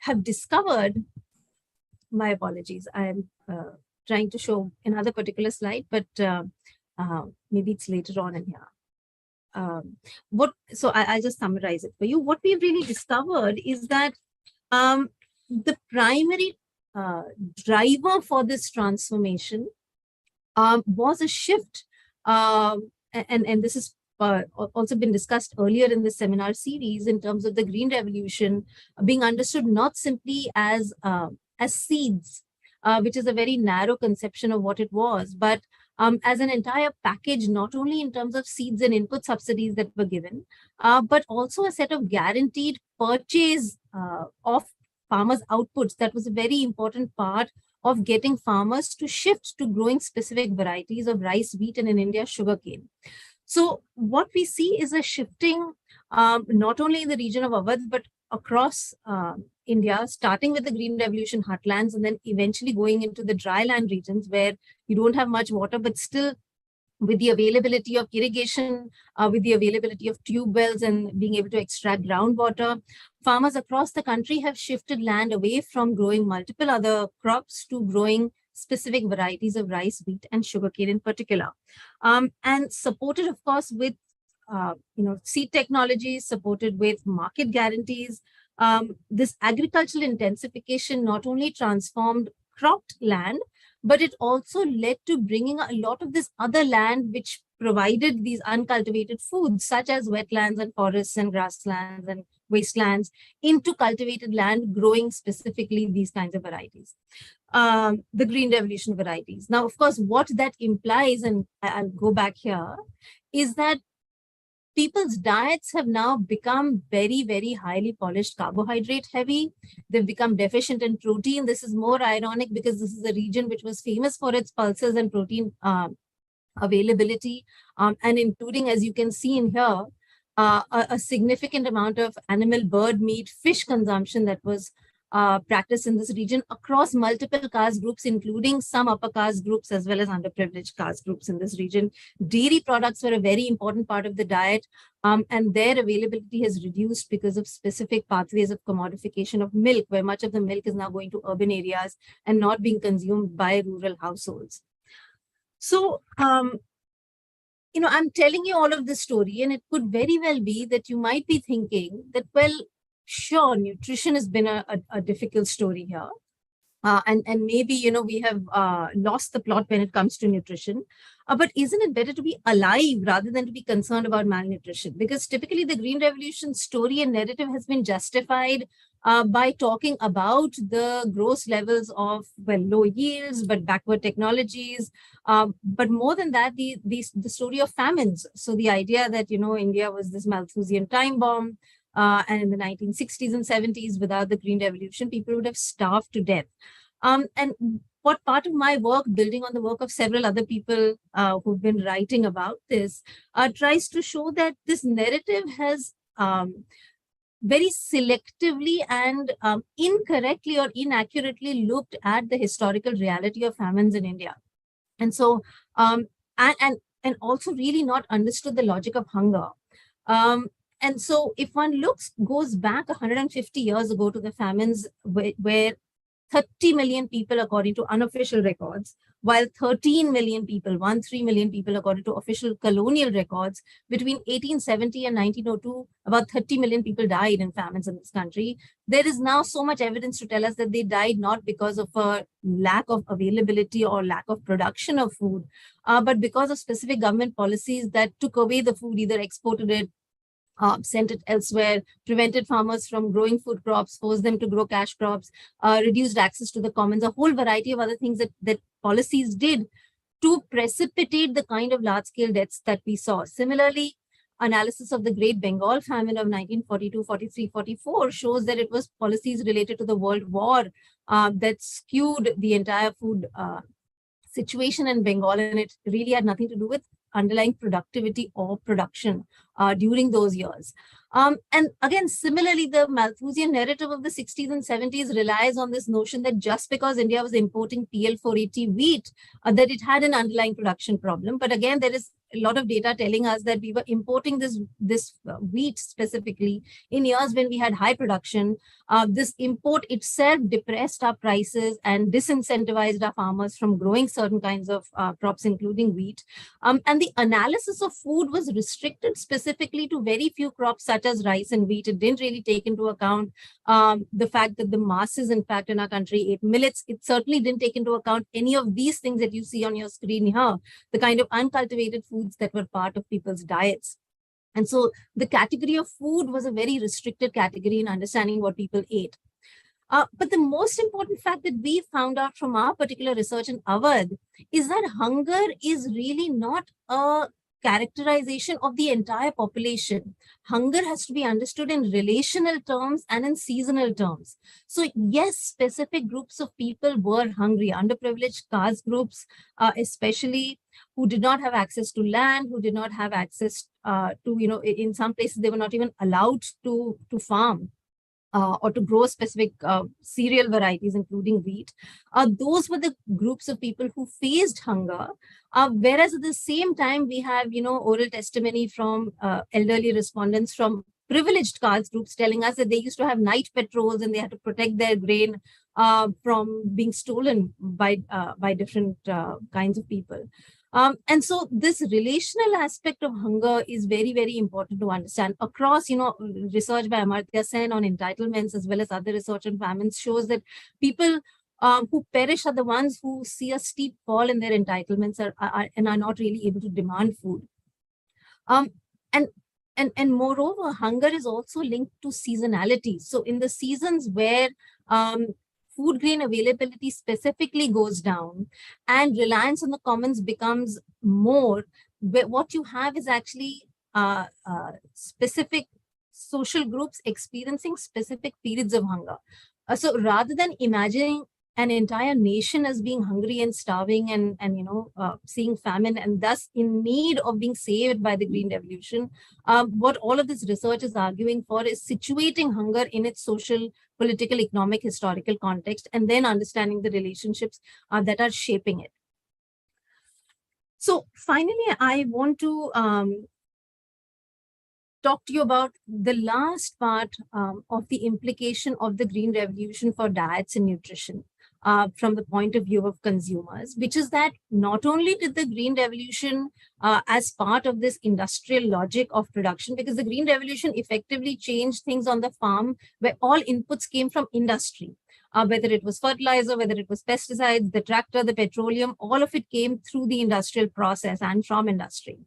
have discovered, my apologies, I am trying to show another particular slide, but maybe it's later on in here. So I'll just summarize it for you. What we've really discovered is that the primary driver for this transformation was a shift, and this is also been discussed earlier in the seminar series, in terms of the Green Revolution being understood not simply as seeds, which is a very narrow conception of what it was, but as an entire package, not only in terms of seeds and input subsidies that were given, but also a set of guaranteed purchase of farmers' outputs. That was a very important part of getting farmers to shift to growing specific varieties of rice, wheat, and in India, sugarcane. So what we see is a shifting, not only in the region of Awadh, but across India, starting with the Green Revolution heartlands, and then eventually going into the dry land regions where you don't have much water, but still with the availability of irrigation, with the availability of tube wells and being able to extract groundwater, farmers across the country have shifted land away from growing multiple other crops to growing specific varieties of rice, wheat, and sugarcane in particular. And supported, of course, with seed technology, supported with market guarantees. This agricultural intensification not only transformed cropped land, but it also led to bringing a lot of this other land which provided these uncultivated foods, such as wetlands and forests and grasslands and wastelands, into cultivated land, growing specifically these kinds of varieties, the Green Revolution varieties. Now, of course, what that implies, and I'll go back here, is that people's diets have now become very, very highly polished carbohydrate heavy. They've become deficient in protein. This is more ironic because this is a region which was famous for its pulses and protein availability, and including, as you can see in here, a significant amount of animal, bird meat, fish consumption that was practiced in this region across multiple caste groups, including some upper caste groups as well as underprivileged caste groups in this region. Dairy products were a very important part of the diet, and their availability has reduced because of specific pathways of commodification of milk, where much of the milk is now going to urban areas and not being consumed by rural households. So, I'm telling you all of this story, and it could very well be that you might be thinking that, well, sure, nutrition has been a difficult story here. And maybe, we have lost the plot when it comes to nutrition. But isn't it better to be alive rather than to be concerned about malnutrition? Because typically the Green Revolution story and narrative has been justified by talking about the gross levels of, low yields, but backward technologies. But more than that, the story of famines. So the idea that, India was this Malthusian time bomb, and in the 1960s and 70s, without the Green Revolution, people would have starved to death. And what part of my work, building on the work of several other people who've been writing about this, tries to show that this narrative has very selectively and incorrectly or inaccurately looked at the historical reality of famines in India. And so, and also really not understood the logic of hunger. And so if one goes back 150 years ago to the famines where 30 million people, according to unofficial records, while 13 million people, 13 million people, according to official colonial records, between 1870 and 1902, about 30 million people died in famines in this country. There is now so much evidence to tell us that they died not because of a lack of availability or lack of production of food, but because of specific government policies that took away the food, either exported it, sent it elsewhere, prevented farmers from growing food crops, forced them to grow cash crops, reduced access to the commons, a whole variety of other things that policies did to precipitate the kind of large-scale deaths that we saw. Similarly, analysis of the Great Bengal famine of 1942, 43, 44 shows that it was policies related to the World War that skewed the entire food situation in Bengal, and it really had nothing to do with underlying productivity or production during those years. And again, similarly, the Malthusian narrative of the 60s and 70s relies on this notion that just because India was importing PL 480 wheat, that it had an underlying production problem. But again, there is a lot of data telling us that we were importing this wheat specifically in years when we had high production. This import itself depressed our prices and disincentivized our farmers from growing certain kinds of crops, including wheat. And the analysis of food was restricted specifically to very few crops such as rice and wheat. It didn't really take into account the fact that the masses, in fact, in our country ate millets. It certainly didn't take into account any of these things that you see on your screen here, the kind of uncultivated foods that were part of people's diets. And so the category of food was a very restricted category in understanding what people ate. But the most important fact that we found out from our particular research in Awadh is that hunger is really not a characterization of the entire population. Hunger has to be understood in relational terms and in seasonal terms. So yes, specific groups of people were hungry, underprivileged caste groups, especially, who did not have access to land, who did not have access to, in some places they were not even allowed to farm. Or to grow specific cereal varieties, including wheat. Those were the groups of people who faced hunger. Whereas at the same time, we have, oral testimony from elderly respondents from privileged caste groups telling us that they used to have night patrols and they had to protect their grain from being stolen by different kinds of people. And so this relational aspect of hunger is very, very important to understand. Across, research by Amartya Sen on entitlements, as well as other research on famines, shows that people who perish are the ones who see a steep fall in their entitlements and are not really able to demand food. And moreover, hunger is also linked to seasonality. So in the seasons where food grain availability specifically goes down and reliance on the commons becomes more, what you have is actually specific social groups experiencing specific periods of hunger. So rather than imagining an entire nation as being hungry and starving and seeing famine and thus in need of being saved by the Green Revolution, what all of this research is arguing for is situating hunger in its social, political, economic, historical context, and then understanding the relationships that are shaping it. So finally, I want to talk to you about the last part of the implication of the Green Revolution for diets and nutrition. From the point of view of consumers, which is that not only did the Green Revolution as part of this industrial logic of production, because the Green Revolution effectively changed things on the farm where all inputs came from industry, whether it was fertilizer, whether it was pesticides, the tractor, the petroleum, all of it came through the industrial process and from industry.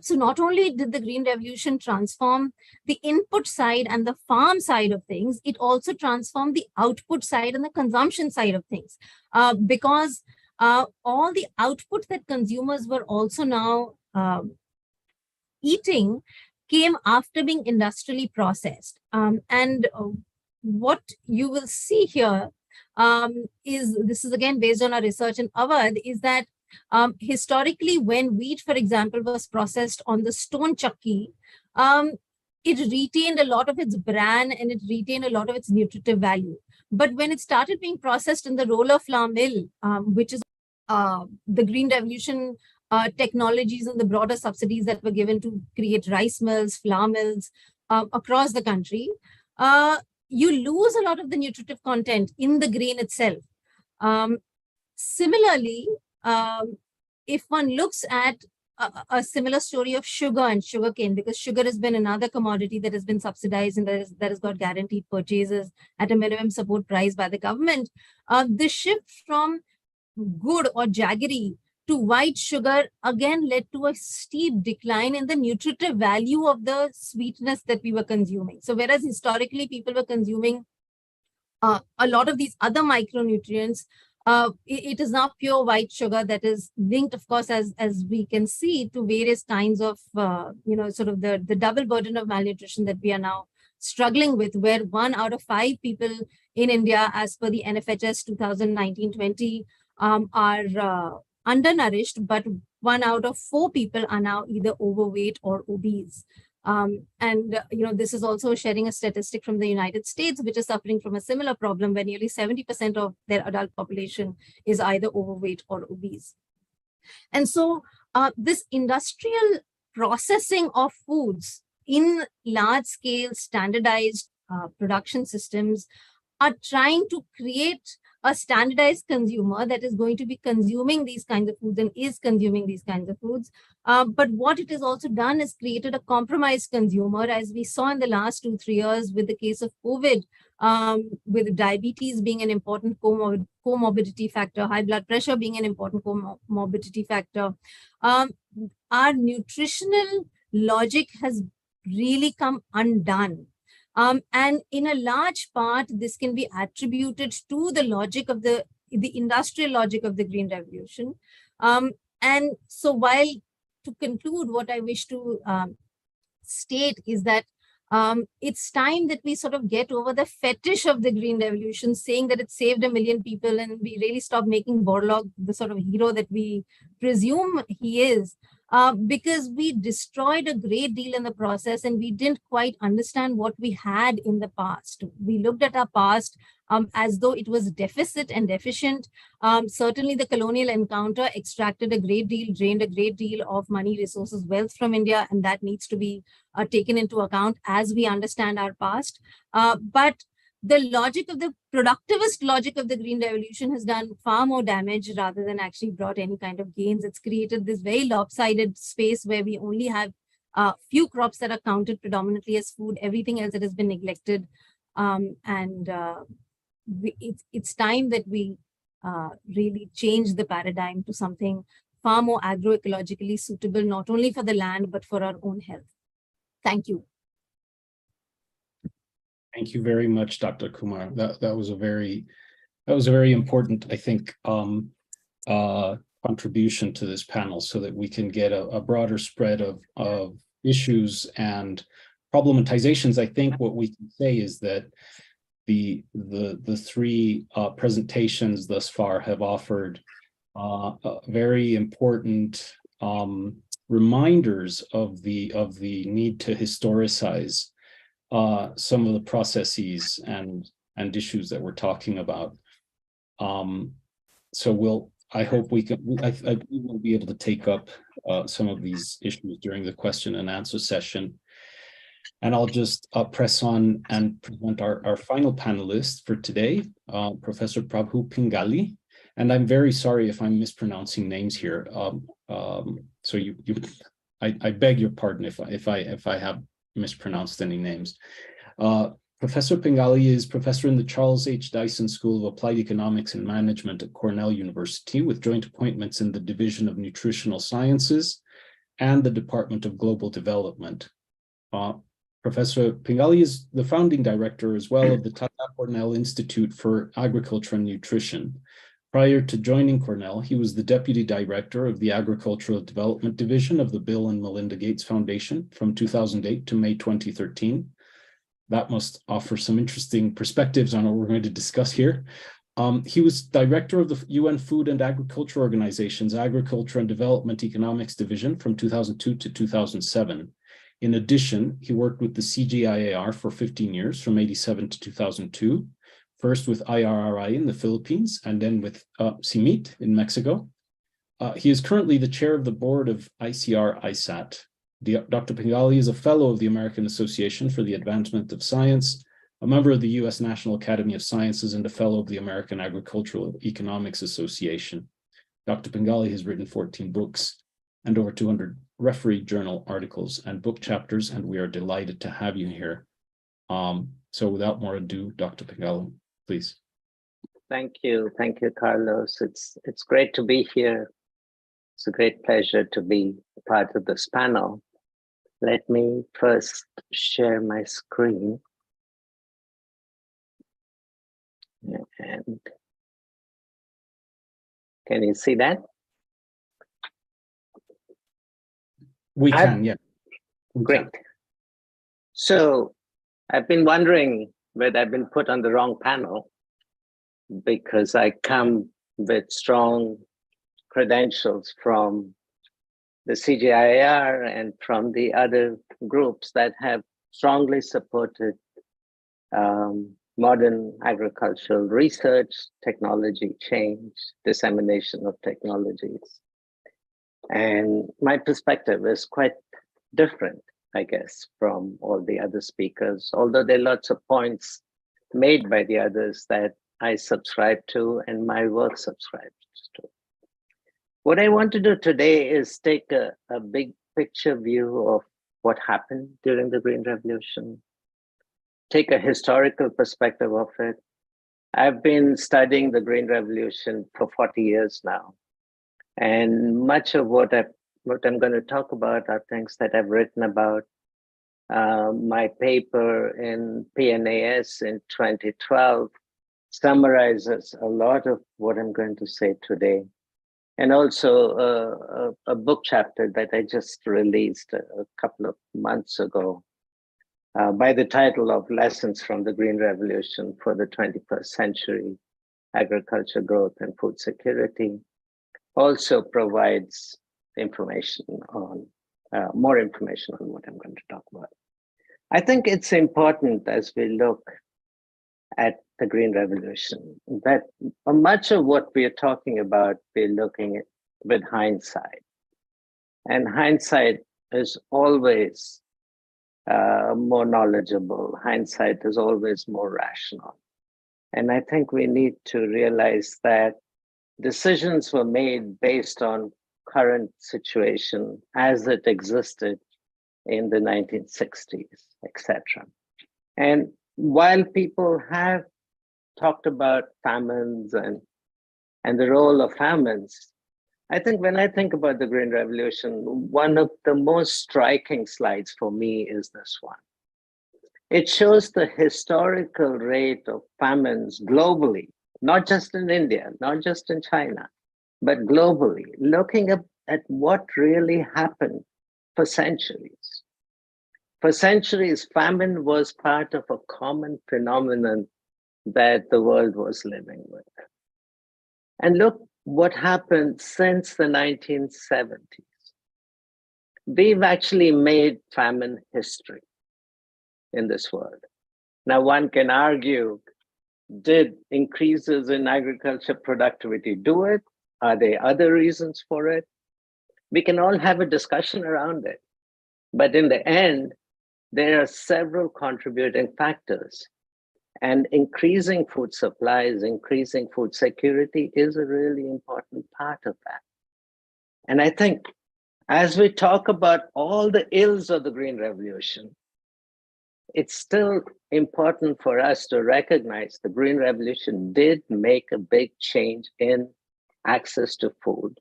So not only did the Green Revolution transform the input side and the farm side of things, it also transformed the output side and the consumption side of things, because all the output that consumers were also now eating came after being industrially processed. What you will see here is, this is again based on our research in Awadh, is that historically, when wheat, for example, was processed on the stone chakki, it retained a lot of its bran and it retained a lot of its nutritive value. But when it started being processed in the roller flour mill, which is the Green Revolution technologies and the broader subsidies that were given to create rice mills, flour mills across the country, you lose a lot of the nutritive content in the grain itself. Similarly, if one looks at a similar story of sugar and sugarcane, because sugar has been another commodity that has been subsidized and that has got guaranteed purchases at a minimum support price by the government, the shift from good or jaggery to white sugar again led to a steep decline in the nutritive value of the sweetness that we were consuming. So whereas historically people were consuming a lot of these other micronutrients, it is now pure white sugar that is linked, of course, as we can see, to various kinds of, sort of the double burden of malnutrition that we are now struggling with, where 1 out of 5 people in India, as per the NFHS 2019-20, are undernourished, but 1 out of 4 people are now either overweight or obese. This is also sharing a statistic from the United States, which is suffering from a similar problem where nearly 70% of their adult population is either overweight or obese. And so this industrial processing of foods in large scale standardized production systems are trying to create a standardized consumer that is going to be consuming these kinds of foods and is consuming these kinds of foods. But what it has also done is created a compromised consumer, as we saw in the last 2-3 years with the case of COVID, with diabetes being an important comorbidity factor, high blood pressure being an important comorbidity factor. Our nutritional logic has really come undone. And in a large part, this can be attributed to the logic of the industrial logic of the Green Revolution. And so while, to conclude, what I wish to state is that it's time that we sort of get over the fetish of the Green Revolution, saying that it saved 1 million people, and we really stop making Borlaug the sort of hero that we presume he is. Because we destroyed a great deal in the process and we didn't quite understand what we had in the past. We looked at our past as though it was deficit and deficient. Certainly the colonial encounter extracted a great deal, drained a great deal of money, resources, wealth from India, and that needs to be taken into account as we understand our past. But the logic of the productivist logic of the Green Revolution has done far more damage rather than actually brought any kind of gains. It's created this very lopsided space where we only have few crops that are counted predominantly as food, everything else that has been neglected. It's time that we really change the paradigm to something far more agroecologically suitable, not only for the land, but for our own health. Thank you. Thank you very much, Dr. Kumar. That was a very important, I think, contribution to this panel, so that we can get a broader spread of issues and problematizations. I think what we can say is that the three presentations thus far have offered very important reminders of the need to historicize some of the processes and issues that we're talking about. So I hope we will be able to take up some of these issues during the question and answer session. And I'll just press on and present our final panelist for today, Professor Prabhu Pingali. And I'm very sorry if I'm mispronouncing names here. So I beg your pardon if I have mispronounced any names. Professor Pingali is professor in the Charles H. Dyson School of Applied Economics and Management at Cornell University, with joint appointments in the Division of Nutritional Sciences and the Department of Global Development. Professor Pingali is the founding director as well of the Tata Cornell Institute for Agriculture and Nutrition. Prior to joining Cornell, he was the deputy director of the Agricultural Development Division of the Bill and Melinda Gates Foundation from 2008 to May 2013. That must offer some interesting perspectives on what we're going to discuss here. He was director of the UN Food and Agriculture Organization's Agriculture and Development Economics Division from 2002 to 2007. In addition, he worked with the CGIAR for 15 years, from 87 to 2002, first with IRRI in the Philippines, and then with CIMIT in Mexico. He is currently the chair of the board of ICR-ISAT. Dr. Pingali is a fellow of the American Association for the Advancement of Science, a member of the U.S. National Academy of Sciences, and a fellow of the American Agricultural Economics Association. Dr. Pingali has written 14 books and over 200 refereed journal articles and book chapters, and we are delighted to have you here. So without more ado, Dr. Pingali, please. Thank you, Carlos. It's great to be here. It's a great pleasure to be part of this panel. Let me first share my screen. And can you see that? We can, yeah. Great. So I've been wondering whether I've been put on the wrong panel, because I come with strong credentials from the CGIAR and from the other groups that have strongly supported modern agricultural research, technology change, dissemination of technologies. And my perspective is quite different, I guess, from all the other speakers, although there are lots of points made by the others that I subscribe to and my work subscribes to. What I want to do today is take a big picture view of what happened during the Green Revolution, take a historical perspective of it. I've been studying the Green Revolution for 40 years now, and much of what I'm going to talk about are things that I've written about. My paper in PNAS in 2012 summarizes a lot of what I'm going to say today. And also a book chapter that I just released a couple of months ago by the title of Lessons from the Green Revolution for the 21st Century, Agriculture, Growth, and Food Security. Also provides information on, more information on what I'm going to talk about. I think it's important as we look at the Green Revolution that much of what we are talking about, we're looking at with hindsight. And hindsight is always more knowledgeable. Hindsight is always more rational. And I think we need to realize that decisions were made based on current situation as it existed in the 1960s, etc. And while people have talked about famines and the role of famines, I think when I think about the Green Revolution, one of the most striking slides for me is this one. It shows the historical rate of famines globally, not just in India, not just in China, but globally, looking at what really happened for centuries. For centuries, famine was part of a common phenomenon that the world was living with. And look what happened since the 1970s. We've actually made famine history in this world. Now, one can argue, did increases in agriculture productivity do it? Are there other reasons for it? We can all have a discussion around it. But in the end, there are several contributing factors. And increasing food supplies, increasing food security is a really important part of that. And I think as we talk about all the ills of the Green Revolution, it's still important for us to recognize the Green Revolution did make a big change in access to food,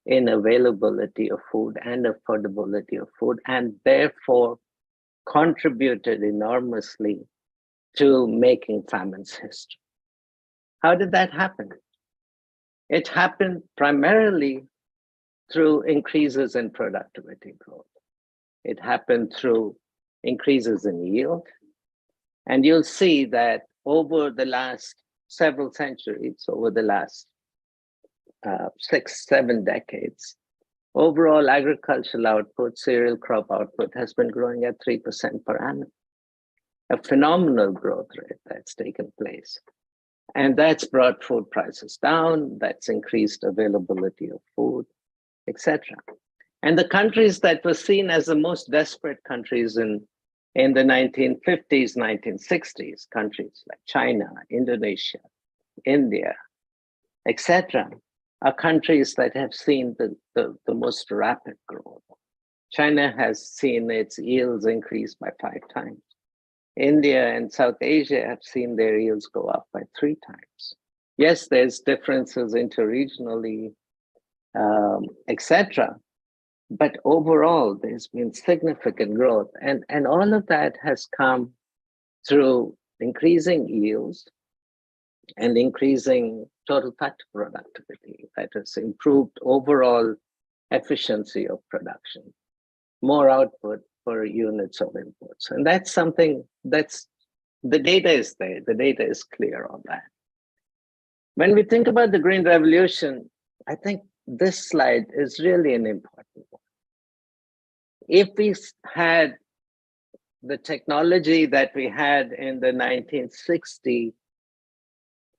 in availability of food and affordability of food, and therefore contributed enormously to making famines history. How did that happen? It happened primarily through increases in productivity growth. It happened through increases in yield. And you'll see that over the last several centuries, over the last 6, 7 decades, overall agricultural output, cereal crop output has been growing at 3% per annum. A phenomenal growth rate that's taken place. And that's brought food prices down, that's increased availability of food, etc. And the countries that were seen as the most desperate countries in the 1950s, 1960s, countries like China, Indonesia, India, etc., are countries that have seen the most rapid growth. China has seen its yields increase by 5 times. India and South Asia have seen their yields go up by 3 times. Yes, there's differences interregionally, etc. But overall, there's been significant growth. And all of that has come through increasing yields and increasing total factor productivity. That has improved overall efficiency of production, more output per units of inputs. And that's something that's, the data is there, the data is clear on that. When we think about the Green Revolution, I think this slide is really an important one. If we had the technology that we had in the 1960s,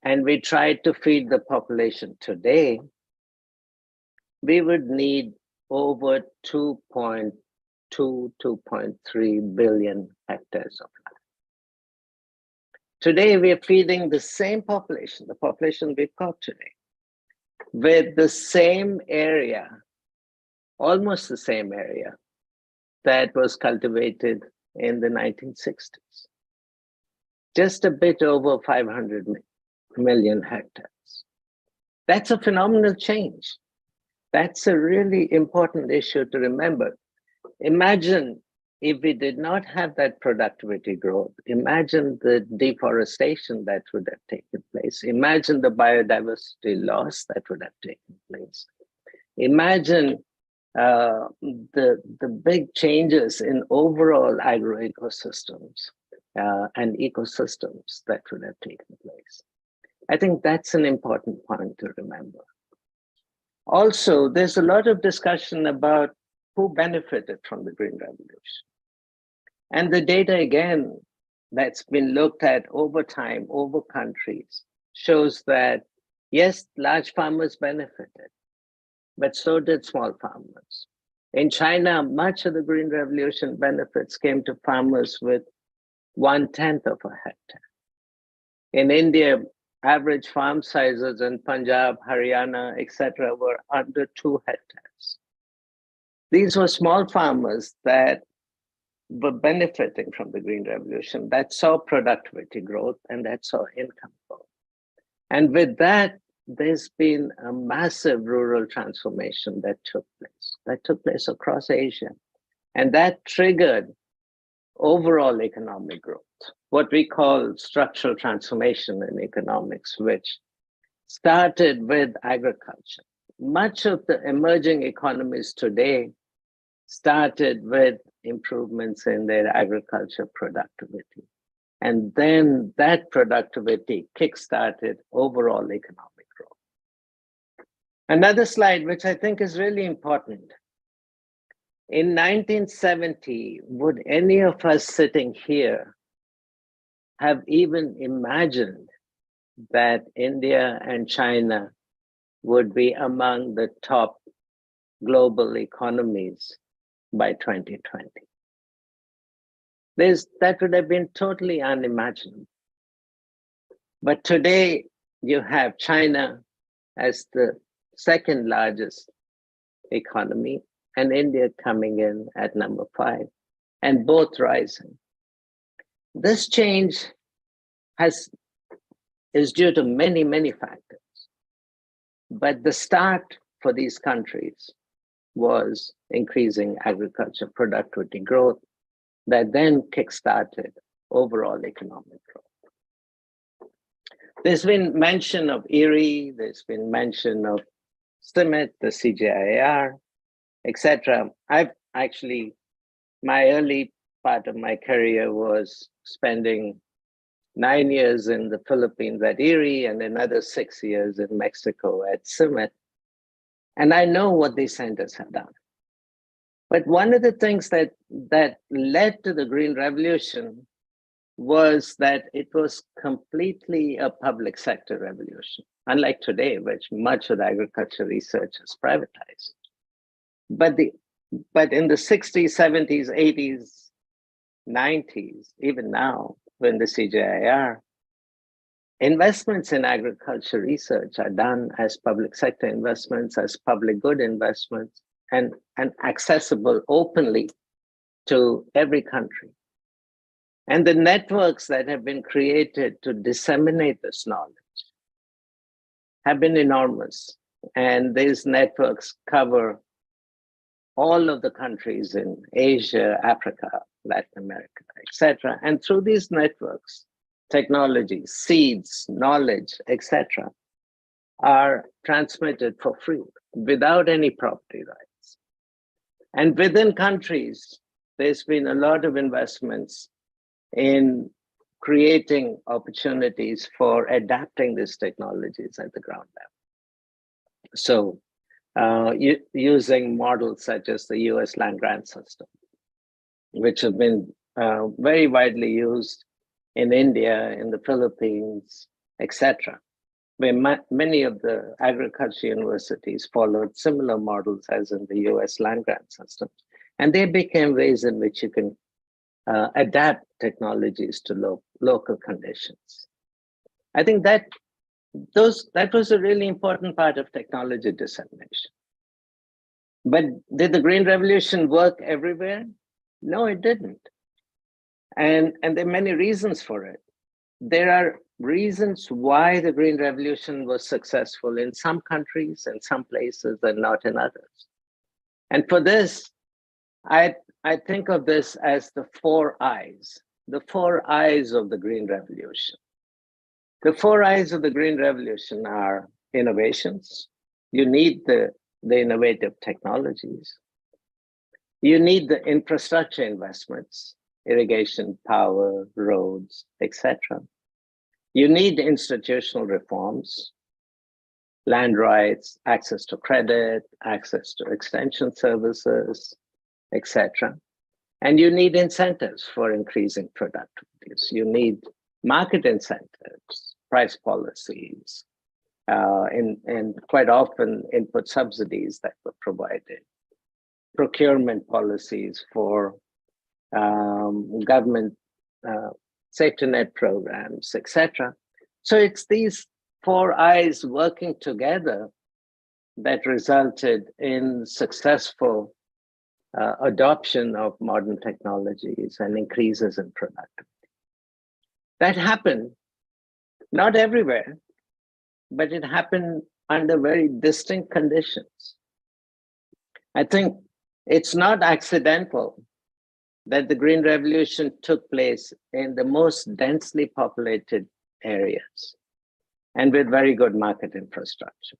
and we tried to feed the population today, we would need over 2.2, 2.3 billion hectares of land. Today, we are feeding the same population, the population we've got today, with the same area, almost the same area that was cultivated in the 1960s. Just a bit over 500 million hectares. That's a phenomenal change. That's a really important issue to remember. Imagine if we did not have that productivity growth, imagine the deforestation that would have taken place. Imagine the biodiversity loss that would have taken place. Imagine the big changes in overall agroecosystems and ecosystems that would have taken place. I think that's an important point to remember. Also, there's a lot of discussion about who benefited from the Green Revolution. And the data, again, that's been looked at over time, over countries, shows that, yes, large farmers benefited, but so did small farmers. In China, much of the Green Revolution benefits came to farmers with 1/10 of a hectare. In India, average farm sizes in Punjab, Haryana, etc., were under 2 hectares. These were small farmers that were benefiting from the Green Revolution, that saw productivity growth and that saw income growth. And with that, there's been a massive rural transformation that took place across Asia. And that triggered overall economic growth, what we call structural transformation in economics, which started with agriculture. Much of the emerging economies today started with improvements in their agriculture productivity. And then that productivity kickstarted overall economic growth. Another slide, which I think is really important. In 1970, would any of us sitting here have even imagined that India and China would be among the top global economies by 2020? That would have been totally unimaginable. But today you have China as the second largest economy and India coming in at number 5, and both rising. This change is due to many, many factors. But the start for these countries was increasing agriculture productivity growth that then kickstarted overall economic growth. There's been mention of Erie, there's been mention of Summit, the CGIAR, etc. I've actually, my early part of my career was spending 9 years in the Philippines at Erie and another 6 years in Mexico at Summit. And I know what these centers have done. But one of the things that led to the Green Revolution was that it was completely a public sector revolution, unlike today, which much of the agriculture research is privatized. But in the 60s, 70s, 80s, 90s, even now, when the CGIAR, investments in agriculture research are done as public sector investments, as public good investments, and accessible openly to every country. And the networks that have been created to disseminate this knowledge have been enormous. And these networks cover all of the countries in Asia, Africa, Latin America, etc. And through these networks, technology, seeds, knowledge, etc., are transmitted for free without any property rights. And within countries, there's been a lot of investments in creating opportunities for adapting these technologies at the ground level. So using models such as the US land grant system, which have been very widely used in India, in the Philippines, etc., where many of the agriculture universities followed similar models as in the US land grant system. And they became ways in which you can adapt technologies to local conditions. I think that was a really important part of technology dissemination. But did the Green Revolution work everywhere? No, it didn't. And there are many reasons for it. There are reasons why the Green Revolution was successful in some countries and some places and not in others. And for this, I think of this as the 4 I's of the Green Revolution. The 4 I's of the Green Revolution are innovations. You need the innovative technologies. You need the infrastructure investments, irrigation, power, roads, etc. You need institutional reforms, land rights, access to credit, access to extension services, etc. And you need incentives for increasing productivities. You need market incentives, price policies, and quite often input subsidies that were provided. procurement policies, for government safety net programs, etc. So it's these four eyes working together that resulted in successful adoption of modern technologies and increases in productivity. That happened not everywhere, but it happened under very distinct conditions. I think it's not accidental that the Green Revolution took place in the most densely populated areas and with very good market infrastructure.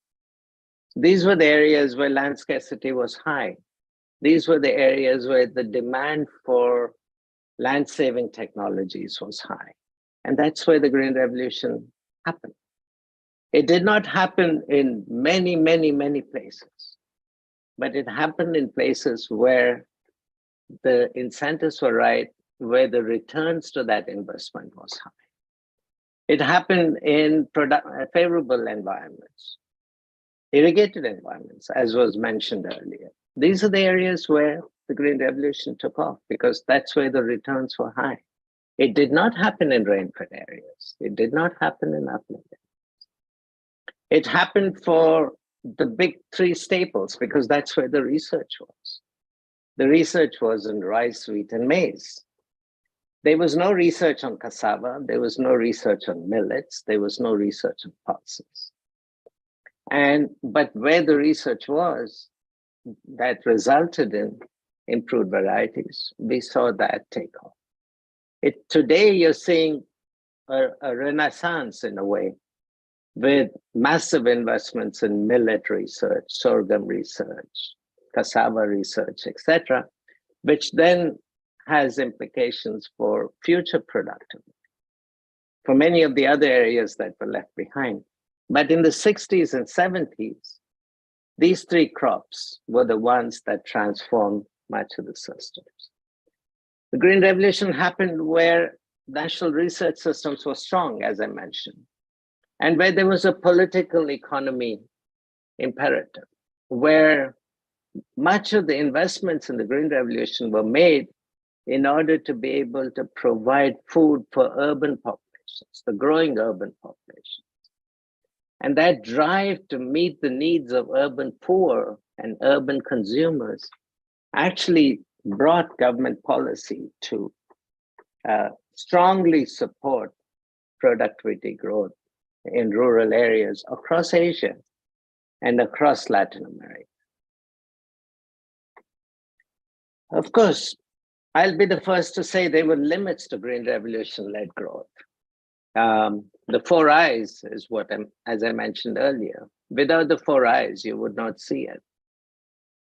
These were the areas where land scarcity was high. These were the areas where the demand for land-saving technologies was high. And that's where the Green Revolution happened. It did not happen in many, many, many places, but it happened in places where the incentives were right, where the returns to that investment was high. It happened in favorable environments, irrigated environments, as was mentioned earlier. These are the areas where the Green Revolution took off because that's where the returns were high. It did not happen in rain-fed areas. It did not happen in upland areas. It happened for the big three staples because that's where the research was. The research was in rice, wheat, and maize. There was no research on cassava. There was no research on millets. There was no research on pulses. But where the research was, that resulted in improved varieties, we saw that take off. Today, you're seeing a renaissance in a way with massive investments in millet research, sorghum research, cassava research, etc., which then has implications for future productivity for many of the other areas that were left behind. But in the 60s and 70s, these three crops were the ones that transformed much of the systems. The Green Revolution happened where national research systems were strong, as I mentioned, and where there was a political economy imperative, where much of the investments in the Green Revolution were made in order to be able to provide food for urban populations, the growing urban populations. And that drive to meet the needs of urban poor and urban consumers actually brought government policy to strongly support productivity growth in rural areas across Asia and across Latin America. Of course, I'll be the first to say there were limits to Green Revolution-led growth. The four eyes is what, as I mentioned earlier. Without the four eyes, you would not see it.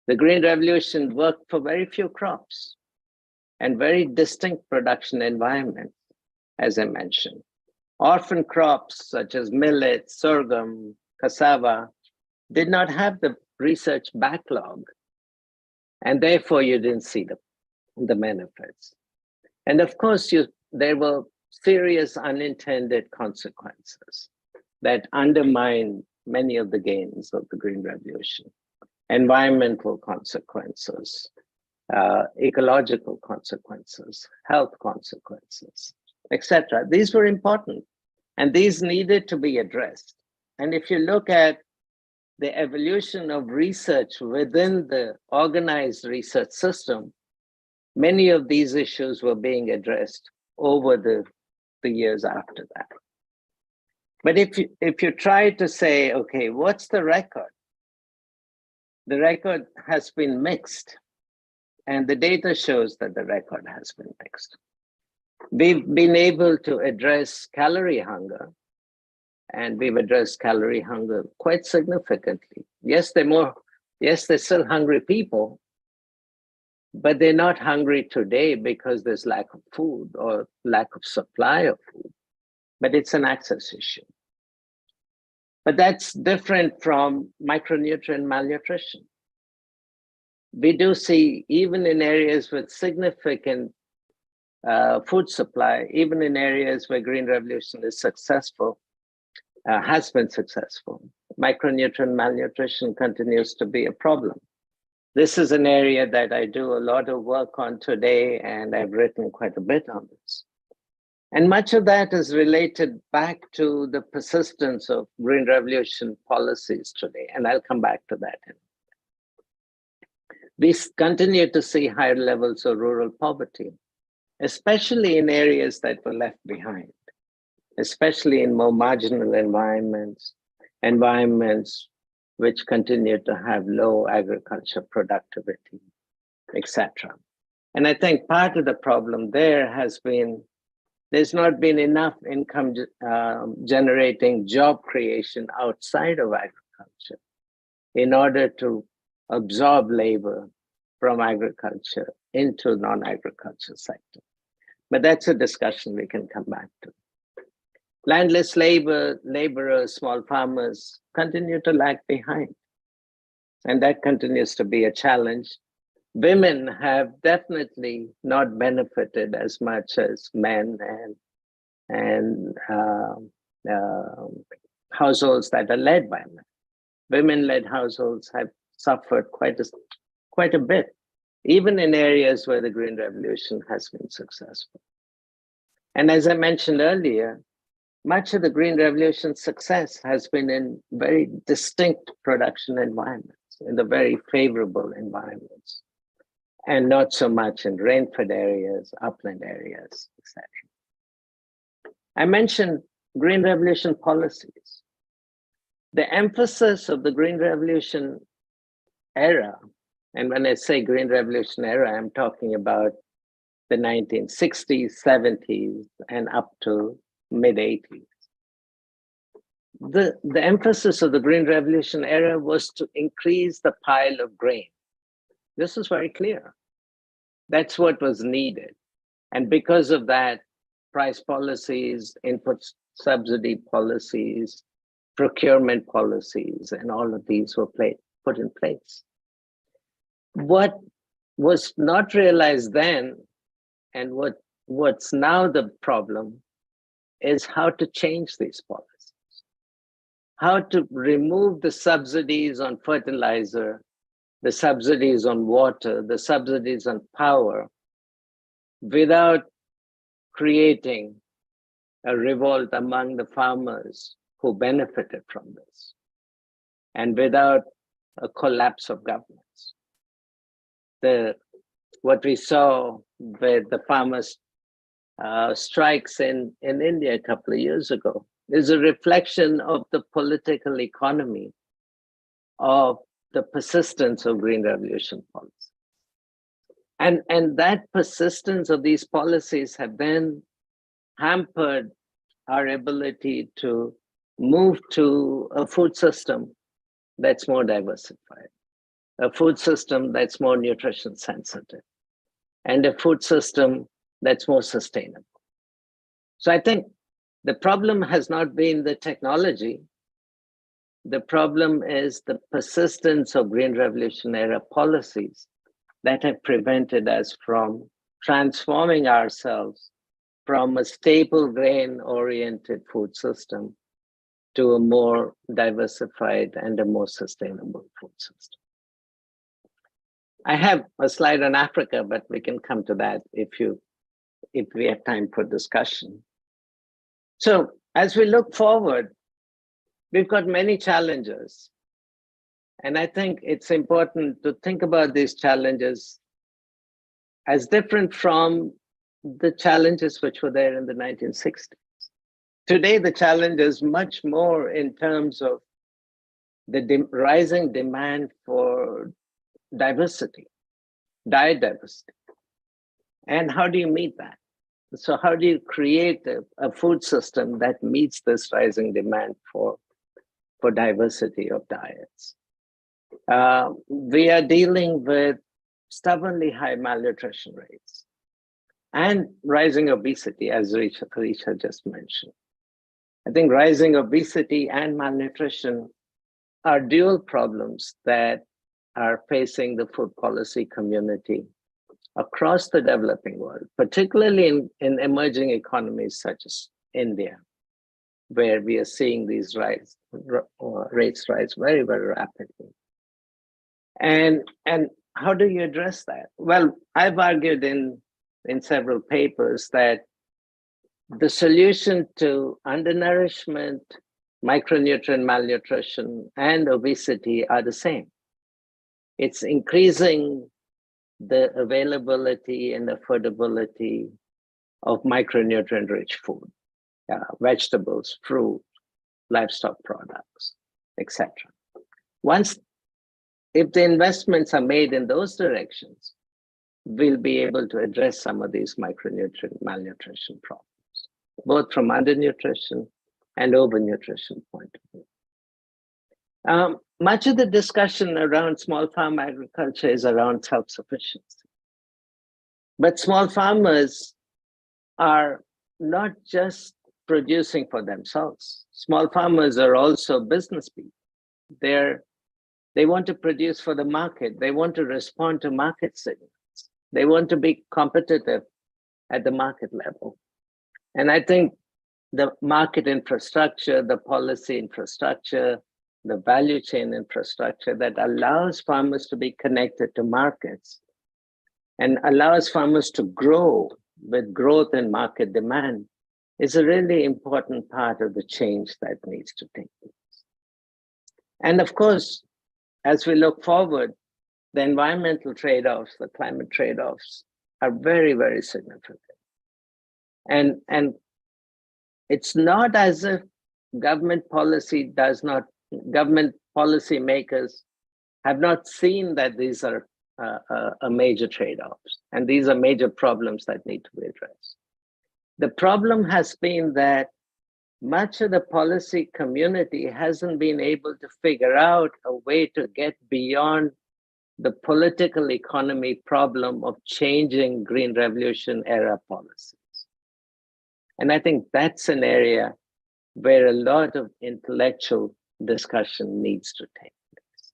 The Green Revolution worked for very few crops and very distinct production environments, as I mentioned. Orphan crops such as millet, sorghum, cassava did not have the research backlog, and therefore you didn't see the benefits. And of course, there were serious unintended consequences that undermine many of the gains of the Green Revolution. Environmental consequences, ecological consequences, health consequences, etc. These were important, and these needed to be addressed. And if you look at the evolution of research within the organized research system, many of these issues were being addressed over the years after that. But if you try to say, okay, what's the record? The record has been mixed, and the data shows that the record has been mixed. We've been able to address calorie hunger, and we've addressed calorie hunger quite significantly. Yes, they're still hungry people, but they're not hungry today because there's lack of food or lack of supply of food, but it's an access issue. But that's different from micronutrient malnutrition. We do see, even in areas with significant food supply, even in areas where Green Revolution is successful, has been successful, micronutrient malnutrition continues to be a problem. This is an area that I do a lot of work on today, and I've written quite a bit on this. And much of that is related back to the persistence of Green Revolution policies today, and I'll come back to that. We continue to see higher levels of rural poverty, especially in areas that were left behind, especially in more marginal environments which continue to have low agriculture productivity, etc. And I think part of the problem there has been there's not been enough income generating job creation outside of agriculture in order to absorb labor from agriculture into non-agriculture sector. But that's a discussion we can come back to. Landless laborers, small farmers continue to lag behind. And that continues to be a challenge. Women have definitely not benefited as much as men, and households that are led by men. Women-led households have suffered quite a bit, even in areas where the Green Revolution has been successful. And as I mentioned earlier, much of the Green Revolution success has been in very distinct production environments, in the very favorable environments, and not so much in rain-fed areas, upland areas, etc. I mentioned Green Revolution policies. The emphasis of the Green Revolution era, and when I say Green Revolution era, I'm talking about the 1960s, 70s, and up to mid-80s. The emphasis of the Green Revolution era was to increase the pile of grain. This is very clear. That's what was needed. And because of that, price policies, input subsidy policies, procurement policies, and all of these were put in place. What was not realized then, and what's now the problem, is how to change these policies. How to remove the subsidies on fertilizer, the subsidies on water, the subsidies on power, without creating a revolt among the farmers who benefited from this, and without a collapse of governments. What we saw with the farmers' strikes in India a couple of years ago is a reflection of the political economy of the persistence of Green Revolution policies. And that persistence of these policies have then hampered our ability to move to a food system that's more diversified, a food system that's more nutrition sensitive, and a food system that's more sustainable. So I think the problem has not been the technology. The problem is the persistence of Green Revolution era policies that have prevented us from transforming ourselves from a staple grain-oriented food system to a more diversified and a more sustainable food system. I have a slide on Africa, but we can come to that if we have time for discussion. So as we look forward, we've got many challenges. And I think it's important to think about these challenges as different from the challenges which were there in the 1960s. Today, the challenge is much more in terms of the rising demand for diversity, diet diversity. And how do you meet that? So how do you create a food system that meets this rising demand for diversity of diets? We are dealing with stubbornly high malnutrition rates and rising obesity, as Richa just mentioned. I think rising obesity and malnutrition are dual problems that are facing the food policy community across the developing world, particularly in emerging economies such as India, where we are seeing these rates rise very, very rapidly. And how do you address that? Well, I've argued in several papers that the solution to undernourishment, micronutrient malnutrition, and obesity are the same. It's increasing the availability and affordability of micronutrient-rich food, vegetables, fruit, livestock products, etc. If the investments are made in those directions, we'll be able to address some of these micronutrient malnutrition problems, both from undernutrition and overnutrition point of view. Much of the discussion around small farm agriculture is around self-sufficiency. But small farmers are not just producing for themselves. Small farmers are also business people. They want to produce for the market. They want to respond to market signals. They want to be competitive at the market level. And I think the market infrastructure, the policy infrastructure, the value chain infrastructure that allows farmers to be connected to markets and allows farmers to grow with growth in market demand is a really important part of the change that needs to take place. And of course, as we look forward, the environmental trade-offs, the climate trade-offs are very, very significant. And it's not as if government policymakers have not seen that these are a major trade-offs, and these are major problems that need to be addressed. The problem has been that much of the policy community hasn't been able to figure out a way to get beyond the political economy problem of changing Green Revolution era policies. And I think that's an area where a lot of intellectual discussion needs to take place.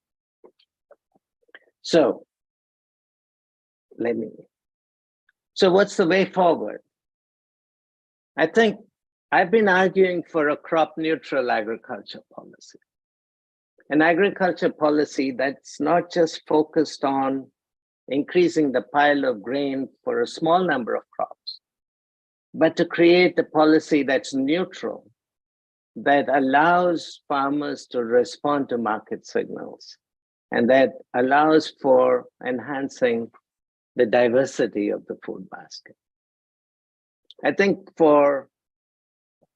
So what's the way forward? I think I've been arguing for a crop neutral agriculture policy. An agriculture policy that's not just focused on increasing the pile of grain for a small number of crops, but to create a policy that's neutral, that allows farmers to respond to market signals, and that allows for enhancing the diversity of the food basket. I think for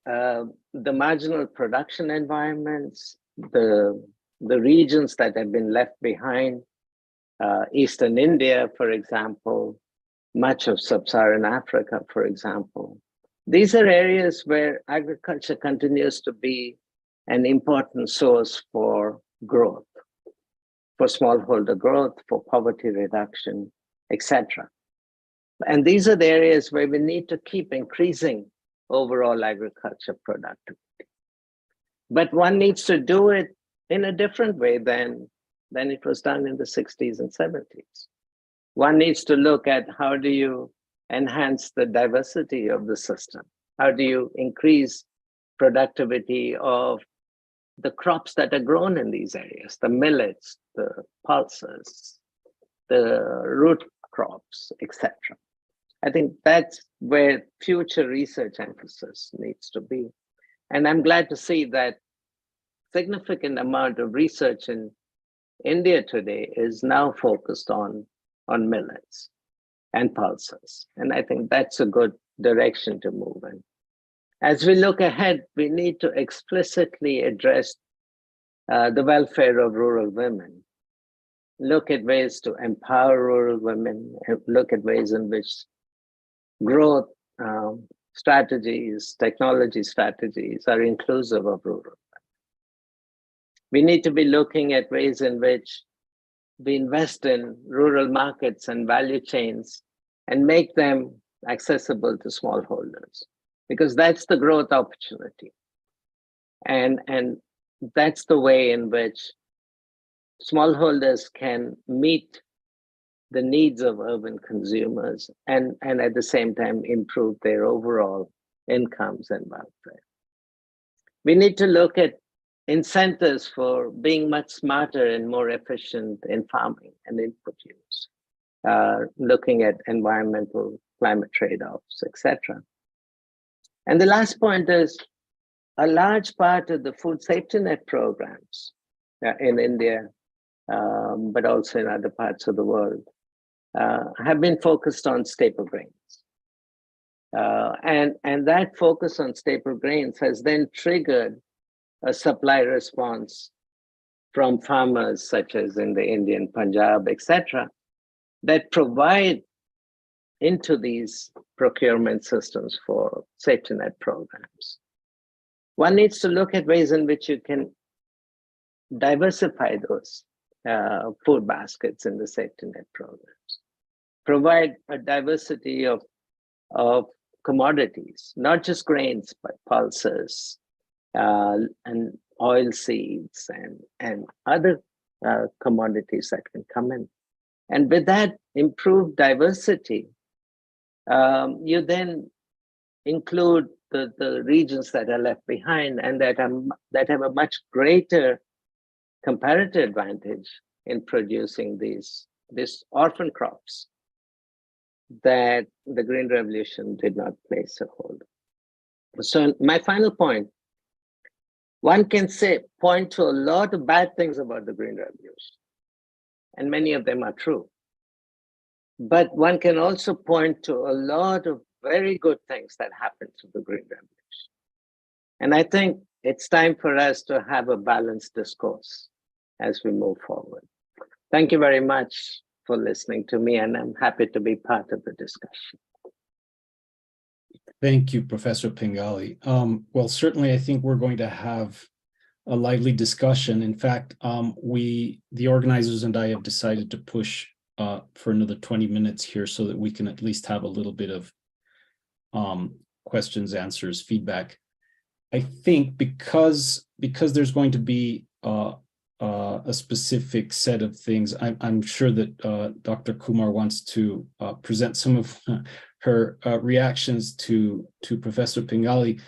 the marginal production environments, the regions that have been left behind, Eastern India, for example, much of Sub-Saharan Africa, for example, these are areas where agriculture continues to be an important source for growth, for smallholder growth, for poverty reduction, etc. And these are the areas where we need to keep increasing overall agriculture productivity. But one needs to do it in a different way than it was done in the 60s and 70s. One needs to look at how do you enhance the diversity of the system? How do you increase productivity of the crops that are grown in these areas, the millets, the pulses, the root crops, etc. I think that's where future research emphasis needs to be. And I'm glad to see that significant amount of research in India today is now focused on millets and pulses. And I think that's a good direction to move in. As we look ahead, we need to explicitly address the welfare of rural women. Look at ways to empower rural women, look at ways in which growth strategies, technology strategies are inclusive of rural women. We need to be looking at ways in which we invest in rural markets and value chains and make them accessible to smallholders, because that's the growth opportunity. And that's the way in which smallholders can meet the needs of urban consumers and at the same time improve their overall incomes and welfare. We need to look at incentives for being much smarter and more efficient in farming and input use, looking at environmental climate trade-offs, etc. And the last point is a large part of the food safety net programs in India, but also in other parts of the world, have been focused on staple grains. And that focus on staple grains has then triggered a supply response from farmers, such as in the Indian Punjab, etc., that provide into these procurement systems for safety net programs. One needs to look at ways in which you can diversify those food baskets in the safety net programs, provide a diversity of commodities, not just grains, but pulses and oil seeds and other commodities that can come in. And with that improved diversity, you then include the regions that are left behind and that have a much greater comparative advantage in producing these orphan crops that the Green Revolution did not place a hold. So my final point, one can point to a lot of bad things about the Green Revolution, and many of them are true. But one can also point to a lot of very good things that happened to the Green Revolution. And I think it's time for us to have a balanced discourse as we move forward. Thank you very much for listening to me, and I'm happy to be part of the discussion. Thank you, Professor Pingali. Well, certainly I think we're going to have a lively discussion. In fact, the organizers and I have decided to push for another 20 minutes here so that we can at least have a little bit of questions, answers, feedback. I think because there's going to be a specific set of things, I'm sure that Dr. Kumar wants to present some of her reactions to Professor Pingali,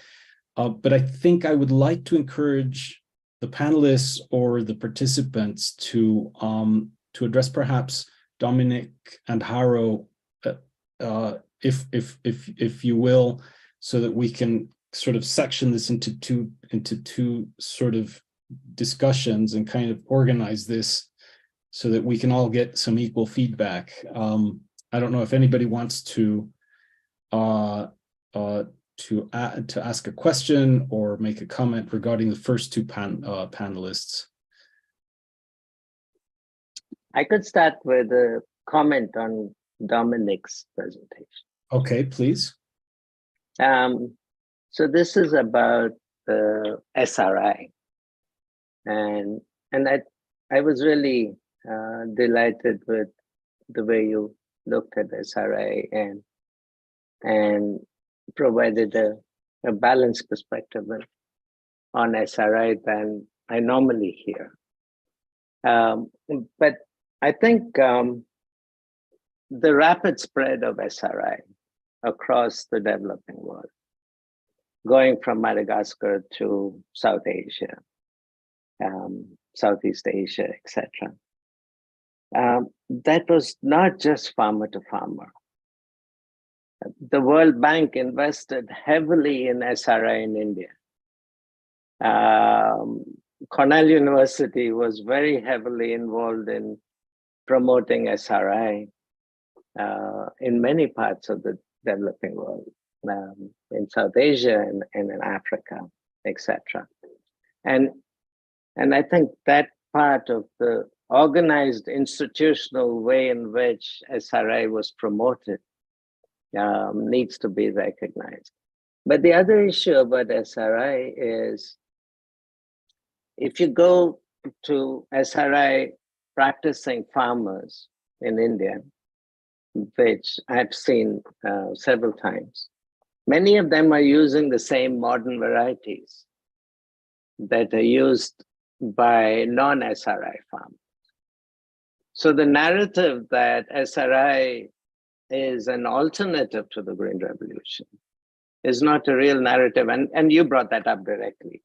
but I think I would like to encourage the panelists or the participants to address perhaps Dominic and Haro, if you will, so that we can sort of section this into two sort of discussions and kind of organize this so that we can all get some equal feedback. I don't know if anybody wants to ask a question or make a comment regarding the first two panelists. I could start with a comment on Dominic's presentation. Okay, please. So this is about the SRI. And I was really delighted with the way you looked at SRI and provided a balanced perspective on SRI than I normally hear. But I think the rapid spread of SRI across the developing world, going from Madagascar to South Asia, Southeast Asia, etc. That was not just farmer to farmer. The World Bank invested heavily in SRI in India. Cornell University was very heavily involved in promoting SRI in many parts of the developing world, in South Asia and in Africa, etc. And I think that part of the organized institutional way in which SRI was promoted needs to be recognized. But the other issue about SRI is if you go to SRI practicing farmers in India, which I've seen several times, many of them are using the same modern varieties that are used by non-SRI farmers. So the narrative that SRI is an alternative to the Green Revolution is not a real narrative, and you brought that up directly.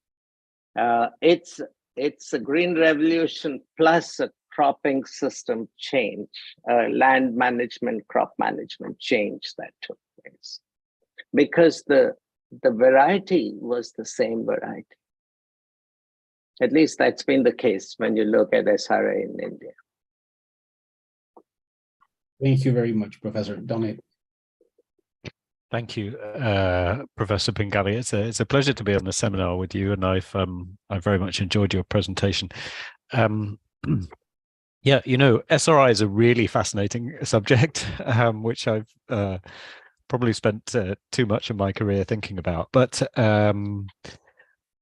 It's a green revolution plus a cropping system change, land management, crop management change that took place. Because the variety was the same variety. At least that's been the case when you look at SRA in India. Thank you very much, Professor Dominic. Thank you, Professor Pingali. It's a pleasure to be on the seminar with you, and I've very much enjoyed your presentation. Yeah, you know, SRI is a really fascinating subject, which I've probably spent too much of my career thinking about. But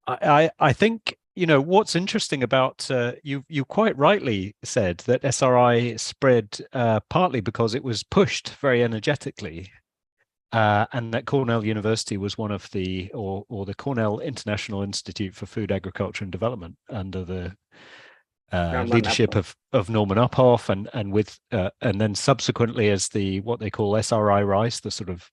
I think, you know, what's interesting about you quite rightly said that SRI spread partly because it was pushed very energetically. And that Cornell University was one of the, or the Cornell International Institute for Food, Agriculture and Development, under the leadership of Norman Uphoff, and with and then subsequently as the what they call SRI Rice, the sort of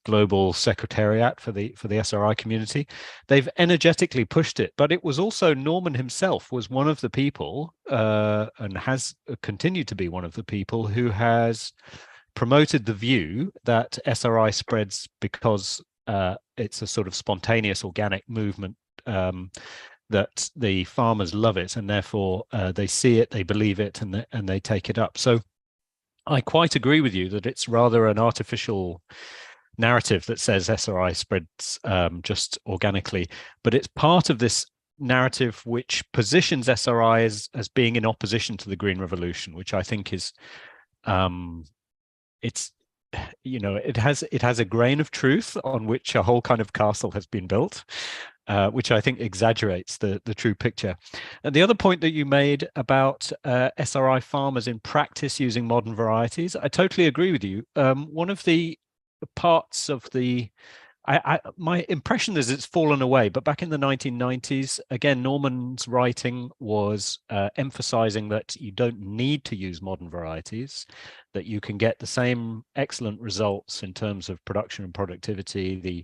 global secretariat for the SRI community. They've energetically pushed it, but it was also Norman himself was one of the people and has continued to be one of the people who has promoted the view that SRI spreads because it's a sort of spontaneous organic movement, that the farmers love it, and therefore they see it, they believe it, and they take it up. So I quite agree with you that it's rather an artificial narrative that says SRI spreads just organically, but it's part of this narrative which positions SRI as being in opposition to the Green Revolution, which I think is it's, you know, it has a grain of truth on which a whole kind of castle has been built, which I think exaggerates the true picture. And the other point that you made about SRI farmers in practice using modern varieties, I totally agree with you. One of the parts of the my impression is it's fallen away, but back in the 1990s, again, Norman's writing was emphasizing that you don't need to use modern varieties, that you can get the same excellent results in terms of production and productivity,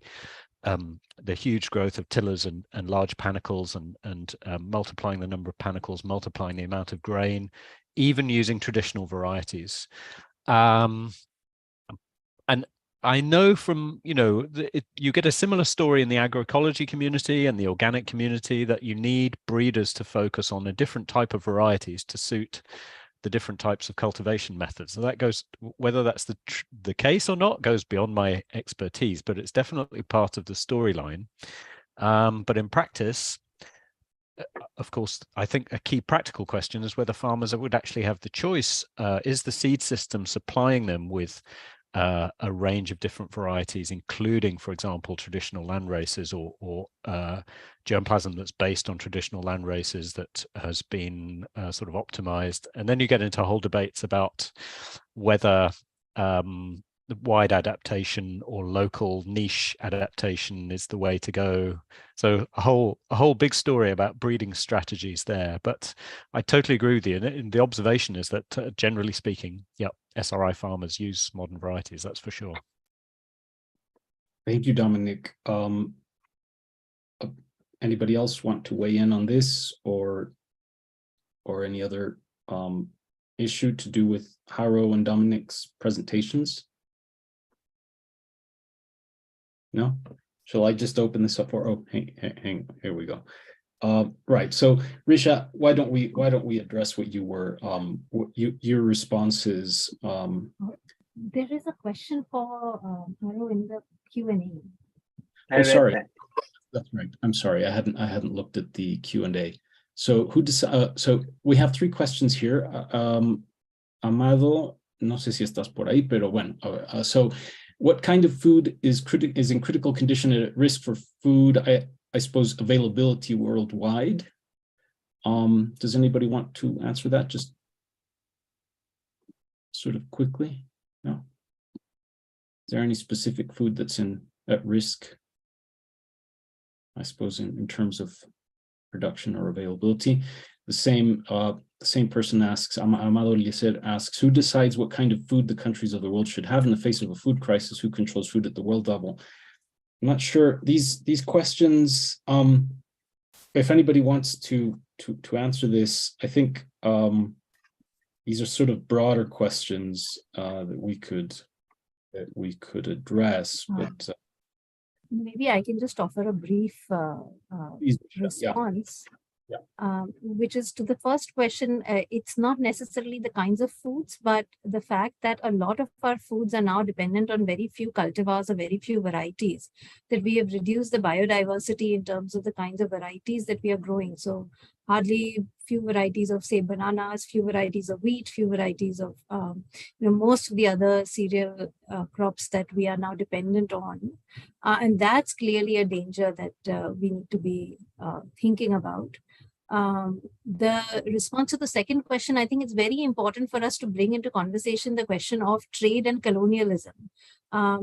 the huge growth of tillers and large panicles, and multiplying the number of panicles, multiplying the amount of grain, even using traditional varieties. And I know from, you know, you get a similar story in the agroecology community and the organic community, that you need breeders to focus on a different type of varieties to suit the different types of cultivation methods. So that goes, whether that's the case or not, goes beyond my expertise, but it's definitely part of the storyline. But in practice, of course, I think a key practical question is whether farmers would actually have the choice. Is the seed system supplying them with a range of different varieties, including, for example, traditional land races or germplasm that's based on traditional land races that has been sort of optimized? And then you get into whole debates about whether the wide adaptation or local niche adaptation is the way to go. So a whole big story about breeding strategies there. But I totally agree with you. And the observation is that generally speaking, yeah, SRI farmers use modern varieties, that's for sure. Thank you, Dominic. Anybody else want to weigh in on this or any other issue to do with Haro and Dominic's presentations? No? Shall I just open this up for, oh, hang, here we go. Right, so Risha, why don't we address what you were, your responses? There is a question for Haro in the Q&A. Oh, sorry. That's right. I'm sorry. I hadn't looked at the Q&A. So so we have three questions here. Amado, no sé si estás por ahí, pero bueno. So what kind of food is in critical condition and at risk for food, I suppose, availability worldwide? Does anybody want to answer that just sort of quickly? No? Is there any specific food that's at risk, I suppose, in terms of production or availability? The same person asks, Amado Eliezer asks, who decides what kind of food the countries of the world should have in the face of a food crisis? Who controls food at the world level? I'm not sure. These questions, if anybody wants to answer this, I think these are sort of broader questions that we could address, but maybe I can just offer a brief response. Yeah. Which is to the first question. It's not necessarily the kinds of foods, but the fact that a lot of our foods are now dependent on very few cultivars or very few varieties, that we have reduced the biodiversity in terms of the kinds of varieties that we are growing. So hardly few varieties of, say, bananas, few varieties of wheat, few varieties of most of the other cereal crops that we are now dependent on. And that's clearly a danger that we need to be thinking about. The response to the second question, I think it's very important for us to bring into conversation the question of trade and colonialism. I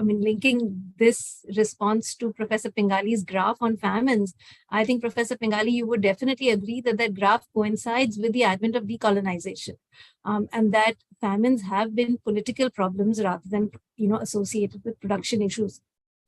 mean, linking this response to Professor Pingali's graph on famines, I think, Professor Pingali, you would definitely agree that that graph coincides with the advent of decolonization, and that famines have been political problems rather than, associated with production issues.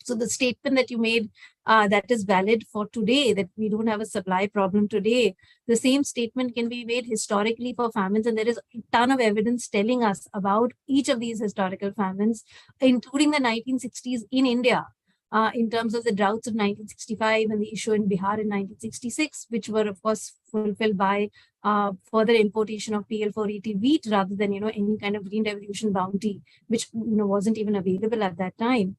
So the statement that you made that is valid for today, that we don't have a supply problem today, the same statement can be made historically for famines. And there is a ton of evidence telling us about each of these historical famines, including the 1960s in India, in terms of the droughts of 1965 and the issue in Bihar in 1966, which were, of course, fulfilled by further importation of PL480 wheat rather than, any kind of Green Revolution bounty, which, wasn't even available at that time.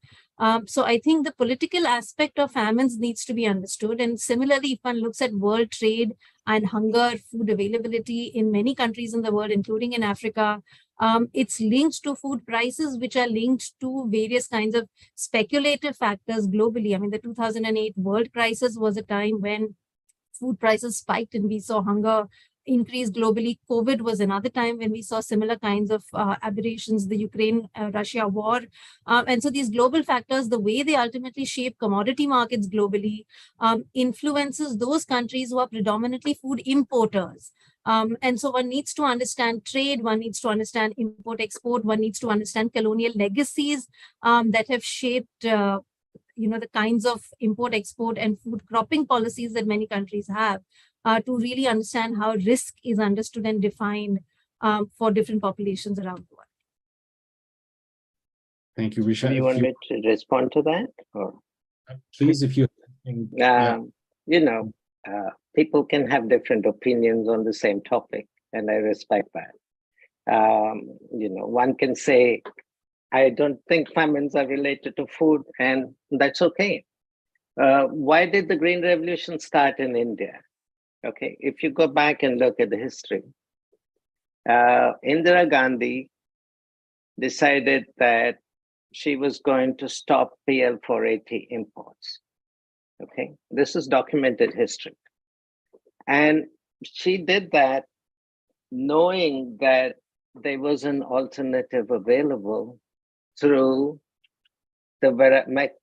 So I think the political aspect of famines needs to be understood. And similarly, if one looks at world trade and hunger, food availability in many countries in the world, including in Africa, it's linked to food prices, which are linked to various kinds of speculative factors globally. I mean, the 2008 world crisis was a time when food prices spiked and we saw hunger increase globally. COVID was another time when we saw similar kinds of aberrations, the Ukraine-Russia war. And so these global factors, the way they ultimately shape commodity markets globally, influences those countries who are predominantly food importers. And so one needs to understand trade, one needs to understand import-export, one needs to understand colonial legacies that have shaped the kinds of import, export, and food cropping policies that many countries have, to really understand how risk is understood and defined for different populations around the world. Thank you, Risha. Do you want me to respond to that? Or? Please, if you. People can have different opinions on the same topic, and I respect that. One can say, I don't think famines are related to food, and that's okay. Why did the Green Revolution start in India? Okay, if you go back and look at the history, Indira Gandhi decided that she was going to stop PL480 imports. Okay, this is documented history. And she did that knowing that there was an alternative available through the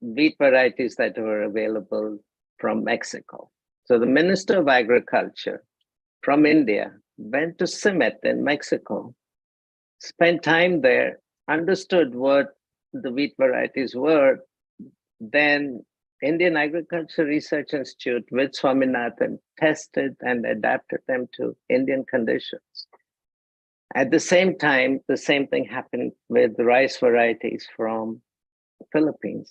wheat varieties that were available from Mexico. So the Minister of Agriculture from India went to Sumatra in Mexico, spent time there, understood what the wheat varieties were. Then Indian Agriculture Research Institute with Swaminathan tested and adapted them to Indian conditions. At the same time, the same thing happened with the rice varieties from the Philippines.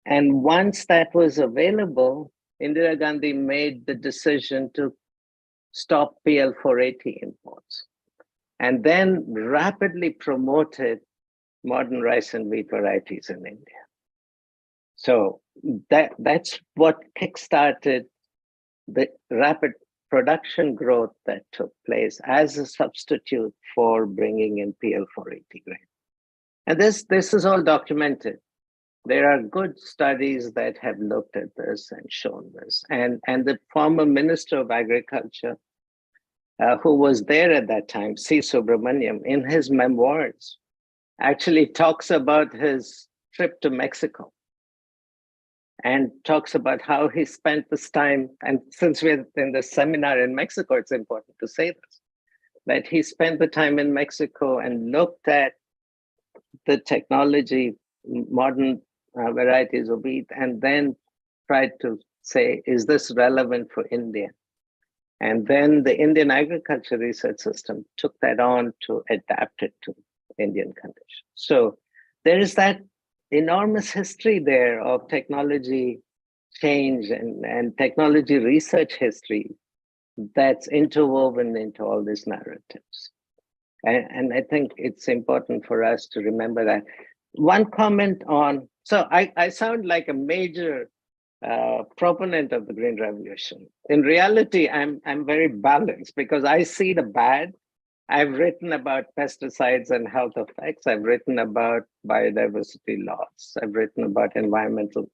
And once that was available, Indira Gandhi made the decision to stop PL480 imports, and then rapidly promoted modern rice and wheat varieties in India. So that's what kickstarted the rapid production growth that took place as a substitute for bringing in PL480 grain. And this is all documented. There are good studies that have looked at this and shown this. And the former Minister of Agriculture, who was there at that time, C. Subramaniam, in his memoirs, actually talks about his trip to Mexico and talks about how he spent this time. And since we're in the seminar in Mexico, it's important to say this, that he spent the time in Mexico and looked at the technology, modern varieties of wheat, and then tried to say, is this relevant for India? And then the Indian Agriculture Research System took that on to adapt it to Indian conditions. So there is that enormous history there of technology change and technology research history that's interwoven into all these narratives. And I think it's important for us to remember that. One comment on, so I sound like a major proponent of the Green Revolution. In reality, I'm very balanced because I see the bad. I've written about pesticides and health effects. I've written about biodiversity loss. I've written about environmental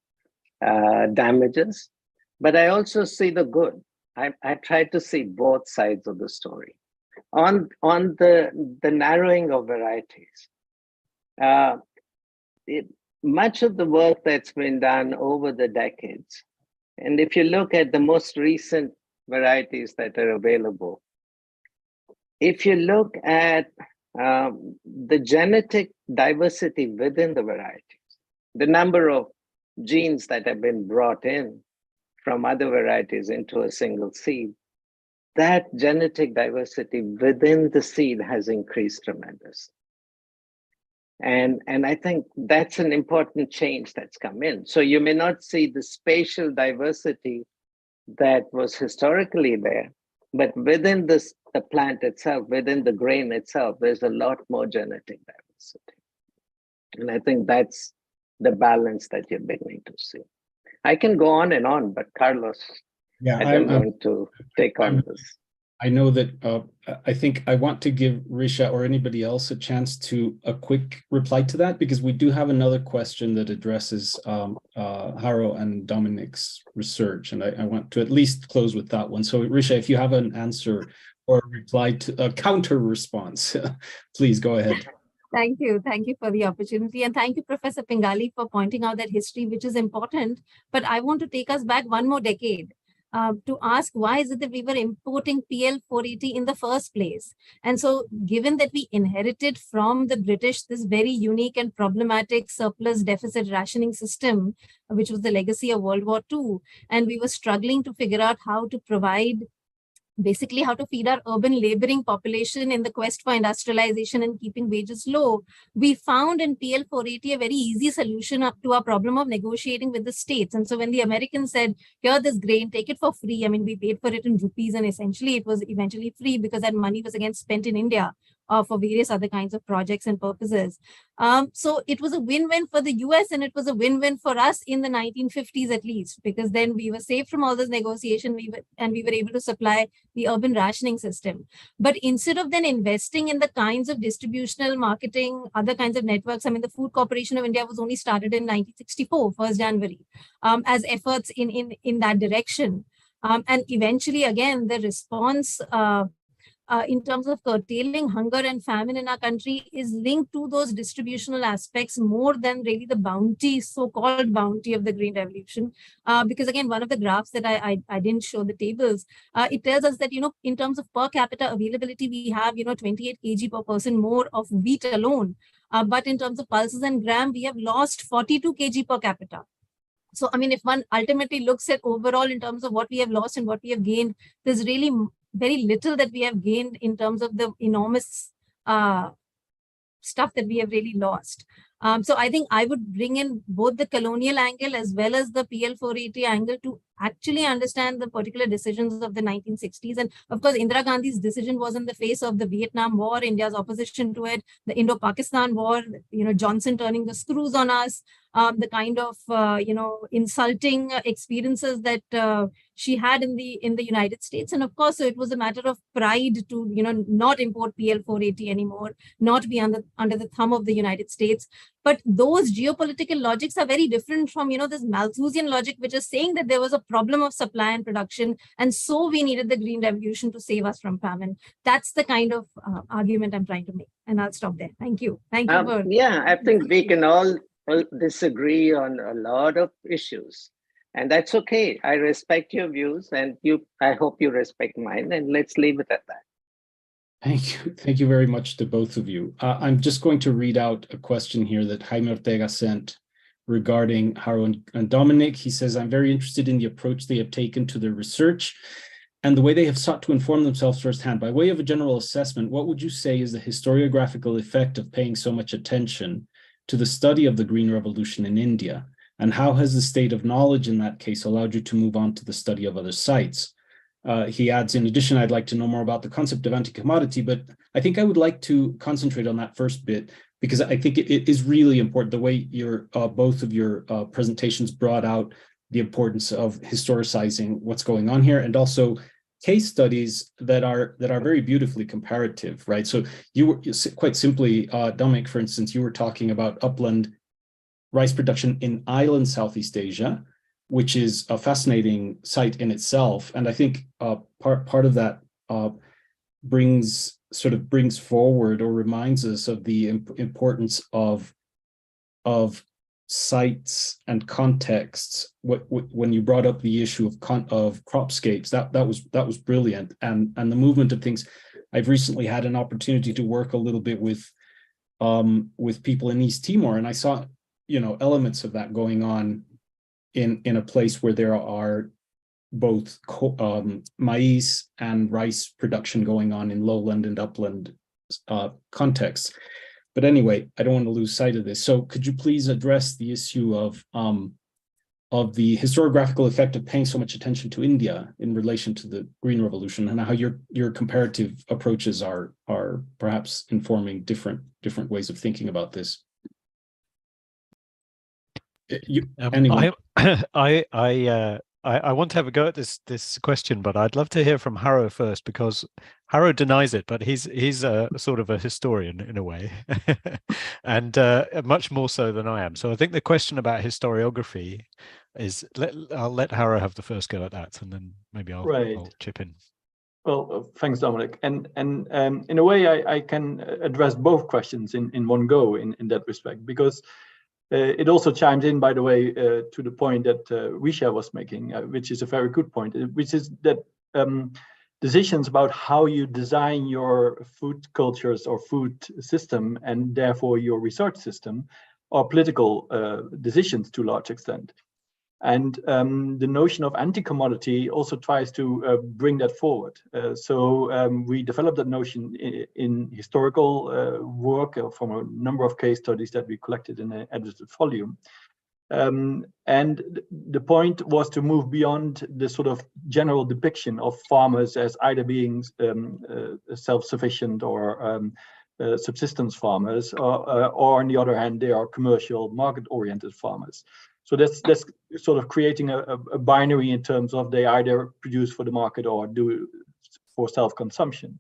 damages, but I also see the good. I try to see both sides of the story. On the narrowing of varieties, much of the work that's been done over the decades, and if you look at the most recent varieties that are available, if you look at the genetic diversity within the varieties, the number of genes that have been brought in from other varieties into a single seed, that genetic diversity within the seed has increased tremendously. And I think that's an important change that's come in. So you may not see the spatial diversity that was historically there, but within the plant itself, within the grain itself, there's a lot more genetic diversity. And I think that's the balance that you're beginning to see. I can go on, but Carlos, yeah, I'm going to take on this. I know that I think I want to give Richa or anybody else a chance to a quick reply to that, because we do have another question that addresses Haro and Dominic's research, and I want to at least close with that one. So Richa, if you have an answer or a reply to a counter response, please go ahead. Thank you. Thank you for the opportunity. And thank you, Professor Pingali, for pointing out that history, which is important. But I want to take us back one more decade to ask, why is it that we were importing PL 480 in the first place? And so given that we inherited from the British this very unique and problematic surplus deficit rationing system, which was the legacy of World War II, and we were struggling to figure out how to provide basically how to feed our urban laboring population in the quest for industrialization and keeping wages low, we found in PL 480 a very easy solution to our problem of negotiating with the states. And so when the Americans said, here, this grain, take it for free. I mean, we paid for it in rupees, and essentially it was eventually free because that money was again spent in India for various other kinds of projects and purposes. So it was a win-win for the US, and it was a win-win for us in the 1950s at least, because then we were saved from all this negotiation, we were able to supply the urban rationing system. But instead of then investing in the kinds of distributional marketing, other kinds of networks, I mean, the Food Corporation of India was only started in 1964, 1st January, as efforts in that direction. And eventually, again, the response in terms of curtailing hunger and famine in our country is linked to those distributional aspects more than really the bounty, so-called bounty of the Green Revolution. Because again, one of the graphs that I didn't show the tables, it tells us that, in terms of per capita availability, we have, 28 kg per person more of wheat alone. But in terms of pulses and gram, we have lost 42 kg per capita. So, I mean, if one ultimately looks at overall in terms of what we have lost and what we have gained, there's really very little that we have gained in terms of the enormous stuff that we have really lost. So I think I would bring in both the colonial angle as well as the PL 480 angle to actually understand the particular decisions of the 1960s. And of course, Indira Gandhi's decision was in the face of the Vietnam War, India's opposition to it, the Indo-Pakistan War, Johnson turning the screws on us, the kind of, insulting experiences that she had in the United States. And of course, so it was a matter of pride to, not import PL 480 anymore, not be under the thumb of the United States. But those geopolitical logics are very different from, this Malthusian logic, which is saying that there was a problem of supply and production, and so we needed the Green Revolution to save us from famine. That's the kind of argument I'm trying to make. And I'll stop there. Thank you. Thank you. Yeah, I think we can all disagree on a lot of issues. And that's okay. I respect your views, and I hope you respect mine, and let's leave it at that. Thank you. Thank you very much to both of you. I'm just going to read out a question here that Jaime Ortega sent, regarding Haro and Dominic. He says, I'm very interested in the approach they have taken to their research and the way they have sought to inform themselves firsthand. By way of a general assessment, what would you say is the historiographical effect of paying so much attention to the study of the Green Revolution in India? And how has the state of knowledge in that case allowed you to move on to the study of other sites? He adds, in addition, I'd like to know more about the concept of anti-commodity, but I think I would like to concentrate on that first bit, because I think it is really important the way your both of your presentations brought out the importance of historicizing what's going on here, and also case studies that are very beautifully comparative, right? So you were quite simply, Dominic, for instance, you were talking about upland rice production in island Southeast Asia, which is a fascinating site in itself. And I think part of that brings forward or reminds us of the importance of sites and contexts. When you brought up the issue of cropscapes, that was brilliant, and the movement of things. I've recently had an opportunity to work a little bit with people in East Timor, and I saw elements of that going on in a place where there are both maize and rice production going on in lowland and upland contexts. But anyway, I don't want to lose sight of this. So could you please address the issue of the historiographical effect of paying so much attention to India in relation to the Green Revolution, and how your comparative approaches are perhaps informing different ways of thinking about this? Anyway. I want to have a go at this question, but I'd love to hear from Haro first, because Haro denies it, but he's a sort of a historian in a way, and much more so than I am. So I think the question about historiography is, I'll let Haro have the first go at that, and then maybe I'll chip in. Well, thanks, Dominic. And in a way, I can address both questions in one go in that respect, because it also chimes in, by the way, to the point that Richa was making, which is a very good point, which is that decisions about how you design your food cultures or food system, and therefore your research system, are political decisions to a large extent. And the notion of anti-commodity also tries to bring that forward. So we developed that notion in historical work from a number of case studies that we collected in an edited volume. And the point was to move beyond the sort of general depiction of farmers as either being self-sufficient or subsistence farmers, or on the other hand, they are commercial, market-oriented farmers. So that's sort of creating a binary in terms of they either produce for the market or do for self-consumption.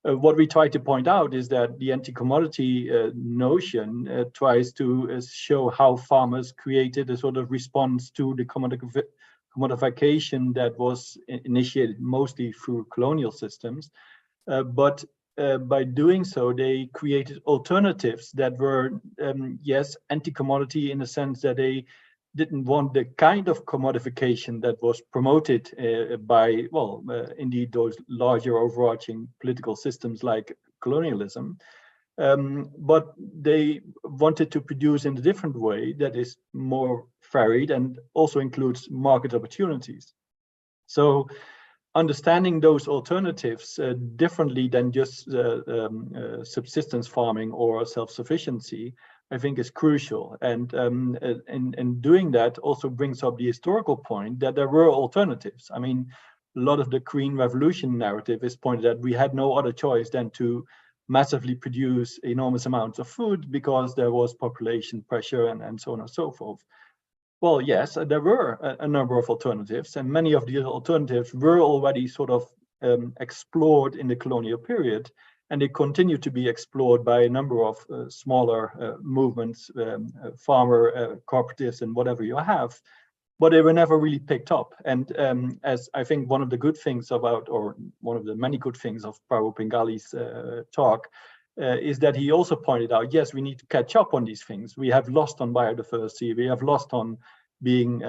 What we try to point out is that the anti-commodity notion tries to show how farmers created a sort of response to the commodification that was initiated mostly through colonial systems. But by doing so, they created alternatives that were, yes, anti-commodity in the sense that they didn't want the kind of commodification that was promoted by, indeed, those larger overarching political systems like colonialism. But they wanted to produce in a different way that is more varied and also includes market opportunities. So understanding those alternatives differently than just subsistence farming or self-sufficiency, I think, is crucial. And doing that also brings up the historical point that there were alternatives. I mean, a lot of the Green Revolution narrative is pointed that we had no other choice than to massively produce enormous amounts of food because there was population pressure and so on and so forth. Well, yes, there were a number of alternatives, and many of these alternatives were already sort of explored in the colonial period, and they continue to be explored by a number of smaller movements, farmer cooperatives and whatever you have, but they were never really picked up. And as I think one of the good things about, or one of the many good things of Prabhu Pingali's talk, is that he also pointed out, yes, we need to catch up on these things. We have lost on biodiversity, we have lost on being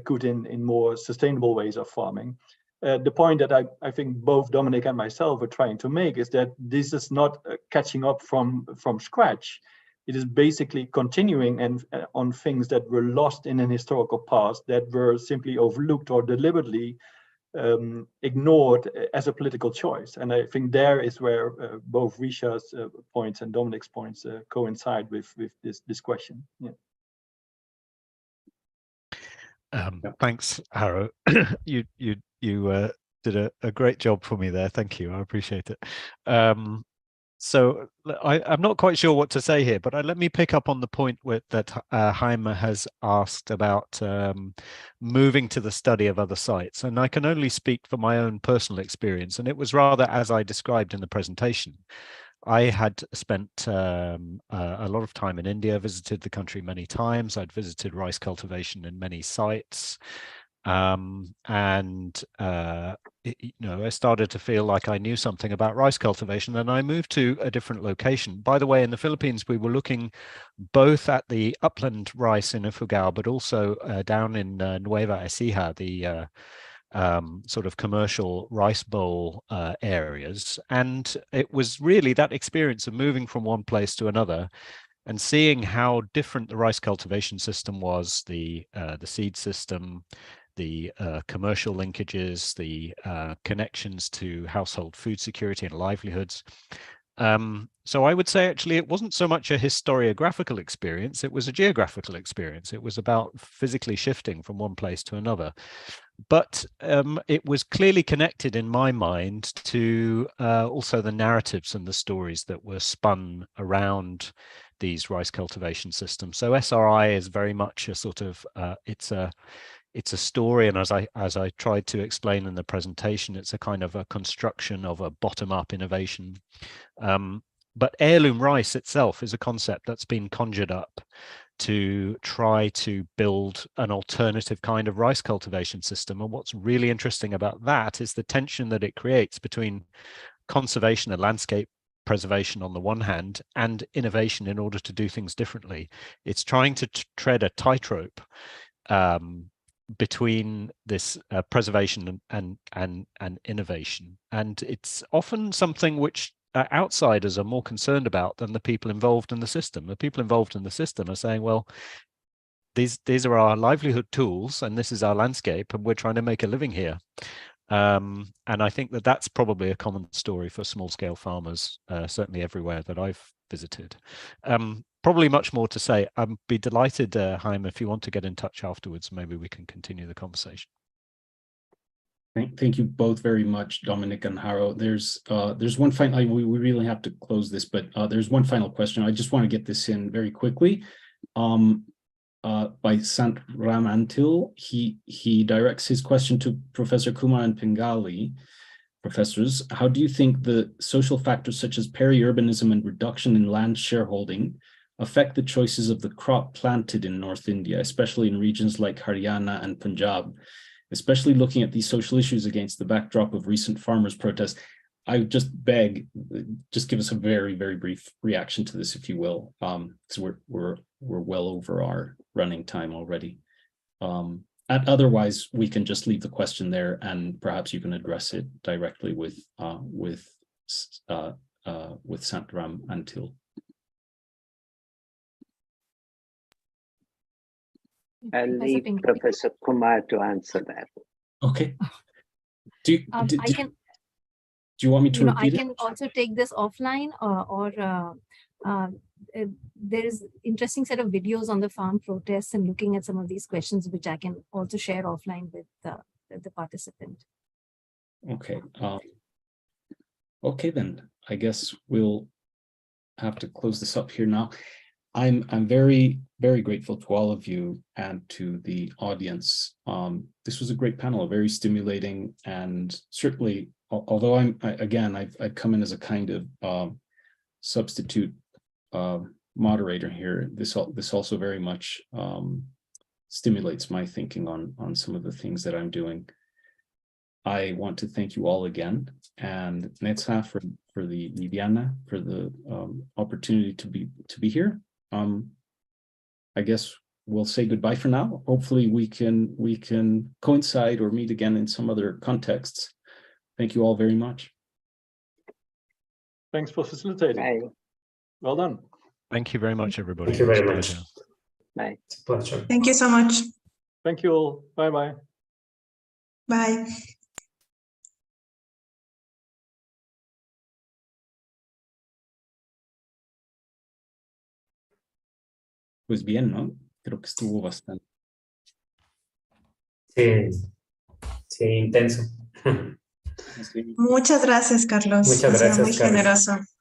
good in more sustainable ways of farming. The point that I think both Dominic and myself are trying to make is that this is not catching up from scratch. It is basically continuing and on things that were lost in an historical past that were simply overlooked or deliberately ignored as a political choice. And I think there is where both Richa's points and Dominic's points coincide with this question. Yeah. Thanks, Harro. you did a great job for me there. Thank you. I appreciate it. So I'm not quite sure what to say here, but let me pick up on the point that Jaime has asked about moving to the study of other sites. And I can only speak for my own personal experience. And it was rather as I described in the presentation. I had spent a lot of time in India, visited the country many times. I'd visited rice cultivation in many sites. I started to feel like I knew something about rice cultivation, and I moved to a different location. By the way, in the Philippines, we were looking both at the upland rice in Ifugao, but also down in Nueva Ecija, the sort of commercial rice bowl areas. And it was really that experience of moving from one place to another and seeing how different the rice cultivation system was, the seed system, the commercial linkages, the connections to household food security and livelihoods. So I would say actually it wasn't so much a historiographical experience, it was a geographical experience. It was about physically shifting from one place to another. But it was clearly connected in my mind to also the narratives and the stories that were spun around these rice cultivation systems. So SRI is very much a sort of, it's a story, and as I tried to explain in the presentation, it's a kind of a construction of a bottom-up innovation. But heirloom rice itself is a concept that's been conjured up to try to build an alternative kind of rice cultivation system. And what's really interesting about that is the tension that it creates between conservation and landscape preservation on the one hand and innovation in order to do things differently. It's trying to tread a tightrope between this preservation and innovation, and it's often something which outsiders are more concerned about than the people involved in the system. The people involved in the system are saying, well, these are our livelihood tools and this is our landscape and we're trying to make a living here. And I think that that's probably a common story for small-scale farmers, certainly everywhere that I've visited. Probably much more to say. I'd be delighted, Jaime, if you want to get in touch afterwards, maybe we can continue the conversation. Thank you both very much, Dominic and Harro. There's one final, we really have to close this, but there's one final question. I just want to get this in very quickly. By Sant Ram Antil, he directs his question to Professor Kumar and Pingali. Professors, how do you think the social factors such as peri-urbanism and reduction in land shareholding affect the choices of the crop planted in North India, especially in regions like Haryana and Punjab, especially looking at these social issues against the backdrop of recent farmers' protests? I just beg, just give us a very, very brief reaction to this, if you will, because we're well over our running time already. And otherwise, we can just leave the question there, and perhaps you can address it directly with Sant Ram Antil. I'll leave Professor Kumar to answer that. Okay. Do you want me to repeat it? I can also take this offline, there is interesting set of videos on the farm protests and looking at some of these questions, which I can also share offline with the participant. Okay. Okay, then I guess we'll have to close this up here now. I'm very, very grateful to all of you and to the audience. This was a great panel, very stimulating, and certainly, although I've come in as a kind of substitute moderator here, this also very much stimulates my thinking on some of the things that I'm doing. I want to thank you all again, and Netza for the Viviana for the opportunity to be here. I guess we'll say goodbye for now. Hopefully we can coincide or meet again in some other contexts. Thank you all very much. Thanks for facilitating. Bye. Well done. Thank you very much, everybody. Thank you very It's a much. pleasure. Bye. It's a pleasure. Thank you so much. Thank you all. Bye-bye. Bye. Pues bien, ¿no? Creo que estuvo bastante. Sí, sí, intenso. Sí. Muchas gracias, Carlos. Muchas Ha sido gracias, muy Carlos. generoso.